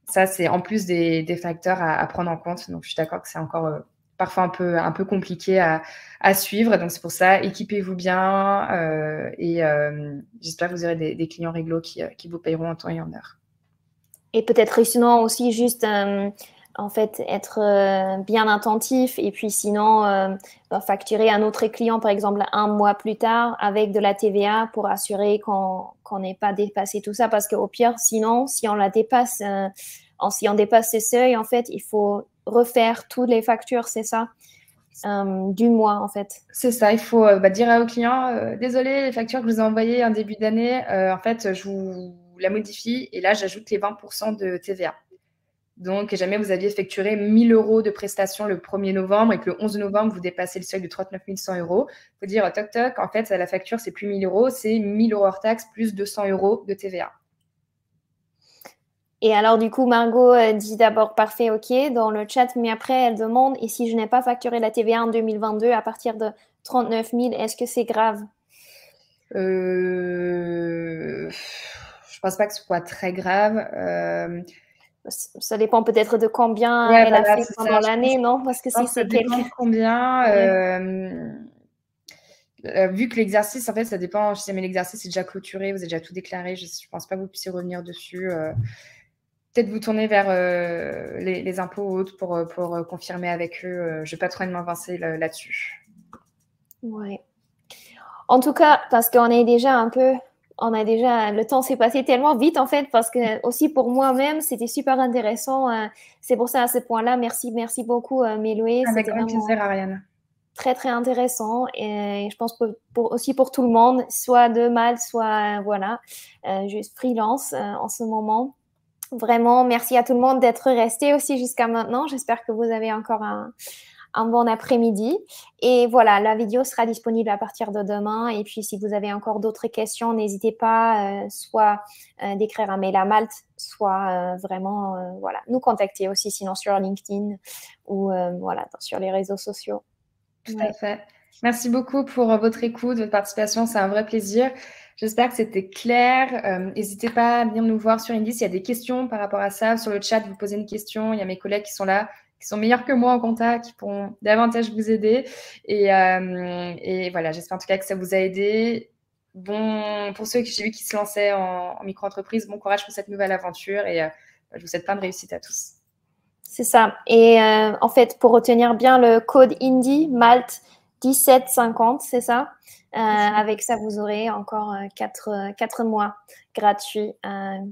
S2: Ça, c'est en plus des facteurs à prendre en compte. Donc, je suis d'accord que c'est encore parfois un peu compliqué à suivre. Donc, c'est pour ça, équipez-vous bien et j'espère que vous aurez des clients réglo qui vous payeront en temps et en heure.
S1: Et peut-être sinon aussi juste en fait être bien attentif et puis sinon facturer un autre client par exemple un mois plus tard avec de la TVA pour assurer qu'on n'ait pas dépassé tout ça parce qu'au pire sinon si on la dépasse si on dépasse ces seuils en fait il faut refaire toutes les factures, c'est ça du mois en fait.
S2: C'est ça, il faut dire au client désolé, les factures que je vous ai envoyées en début d'année en fait je vous la modifie et là j'ajoute les 20% de TVA. Donc, jamais vous aviez facturé 1 000 euros de prestations le 1er novembre et que le 11 novembre, vous dépassez le seuil de 39 100 euros, il faut dire toc toc, en fait, la facture, c'est plus 1 000 euros, c'est 1 000 euros hors taxe plus 200 euros de TVA.
S1: Et alors, du coup, Margot dit d'abord parfait, OK, dans le chat, mais après, elle demande et si je n'ai pas facturé la TVA en 2022 à partir de 39 000, est-ce que c'est grave?
S2: Je pense pas que ce soit très grave.
S1: Ça dépend peut-être de combien elle a fait pendant l'année, non? Parce que si c'est
S2: quelqu'un combien. Vu que l'exercice, en fait, ça dépend. Si jamais l'exercice est déjà clôturé, vous avez déjà tout déclaré, je ne pense pas que vous puissiez revenir dessus. Peut-être vous tourner vers les impôts ou autres pour confirmer avec eux. Je ne vais pas trop m'avancer là-dessus.
S1: Ouais. En tout cas, parce qu'on est déjà le temps s'est passé tellement vite en fait, parce que aussi pour moi-même, c'était super intéressant. C'est pour ça à ce point-là, merci beaucoup Méloé.
S2: Avec grand plaisir, Ariane.
S1: Très très intéressant et je pense aussi pour tout le monde, soit de Malte, soit juste freelance en ce moment. Vraiment, merci à tout le monde d'être resté aussi jusqu'à maintenant. J'espère que vous avez encore un bon après-midi. Et voilà, la vidéo sera disponible à partir de demain. Et puis, si vous avez encore d'autres questions, n'hésitez pas soit d'écrire un mail à Malte, soit vraiment nous contacter aussi, sinon sur LinkedIn ou sur les réseaux sociaux.
S2: Tout à fait. Merci beaucoup pour votre écoute, votre participation. C'est un vrai plaisir. J'espère que c'était clair. N'hésitez pas à venir nous voir sur Indie s'il y a des questions par rapport à ça. Sur le chat, vous posez une question. Il y a mes collègues qui sont là, qui sont meilleurs que moi en compta, qui pourront davantage vous aider. Et voilà, j'espère en tout cas que ça vous a aidé. Bon, pour ceux que j'ai vu qui se lançaient en micro-entreprise, bon courage pour cette nouvelle aventure et je vous souhaite plein de réussite à tous.
S1: C'est ça. Et en fait, pour retenir bien le code Indie, Malte, 17,50, c'est ça. Avec ça, vous aurez encore 4 mois gratuits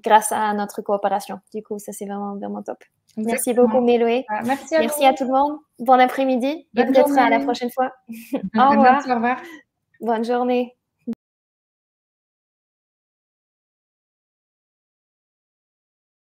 S1: grâce à notre coopération. Du coup, ça, c'est vraiment, vraiment top.
S2: Exactement.
S1: Merci beaucoup, Méloé.
S2: Merci à
S1: Merci à tout le monde. Bon après-midi et
S2: Bonne
S1: peut-être à la
S2: journée.
S1: prochaine fois. Au
S2: À
S1: revoir.
S2: bientôt, au revoir.
S1: Bonne journée.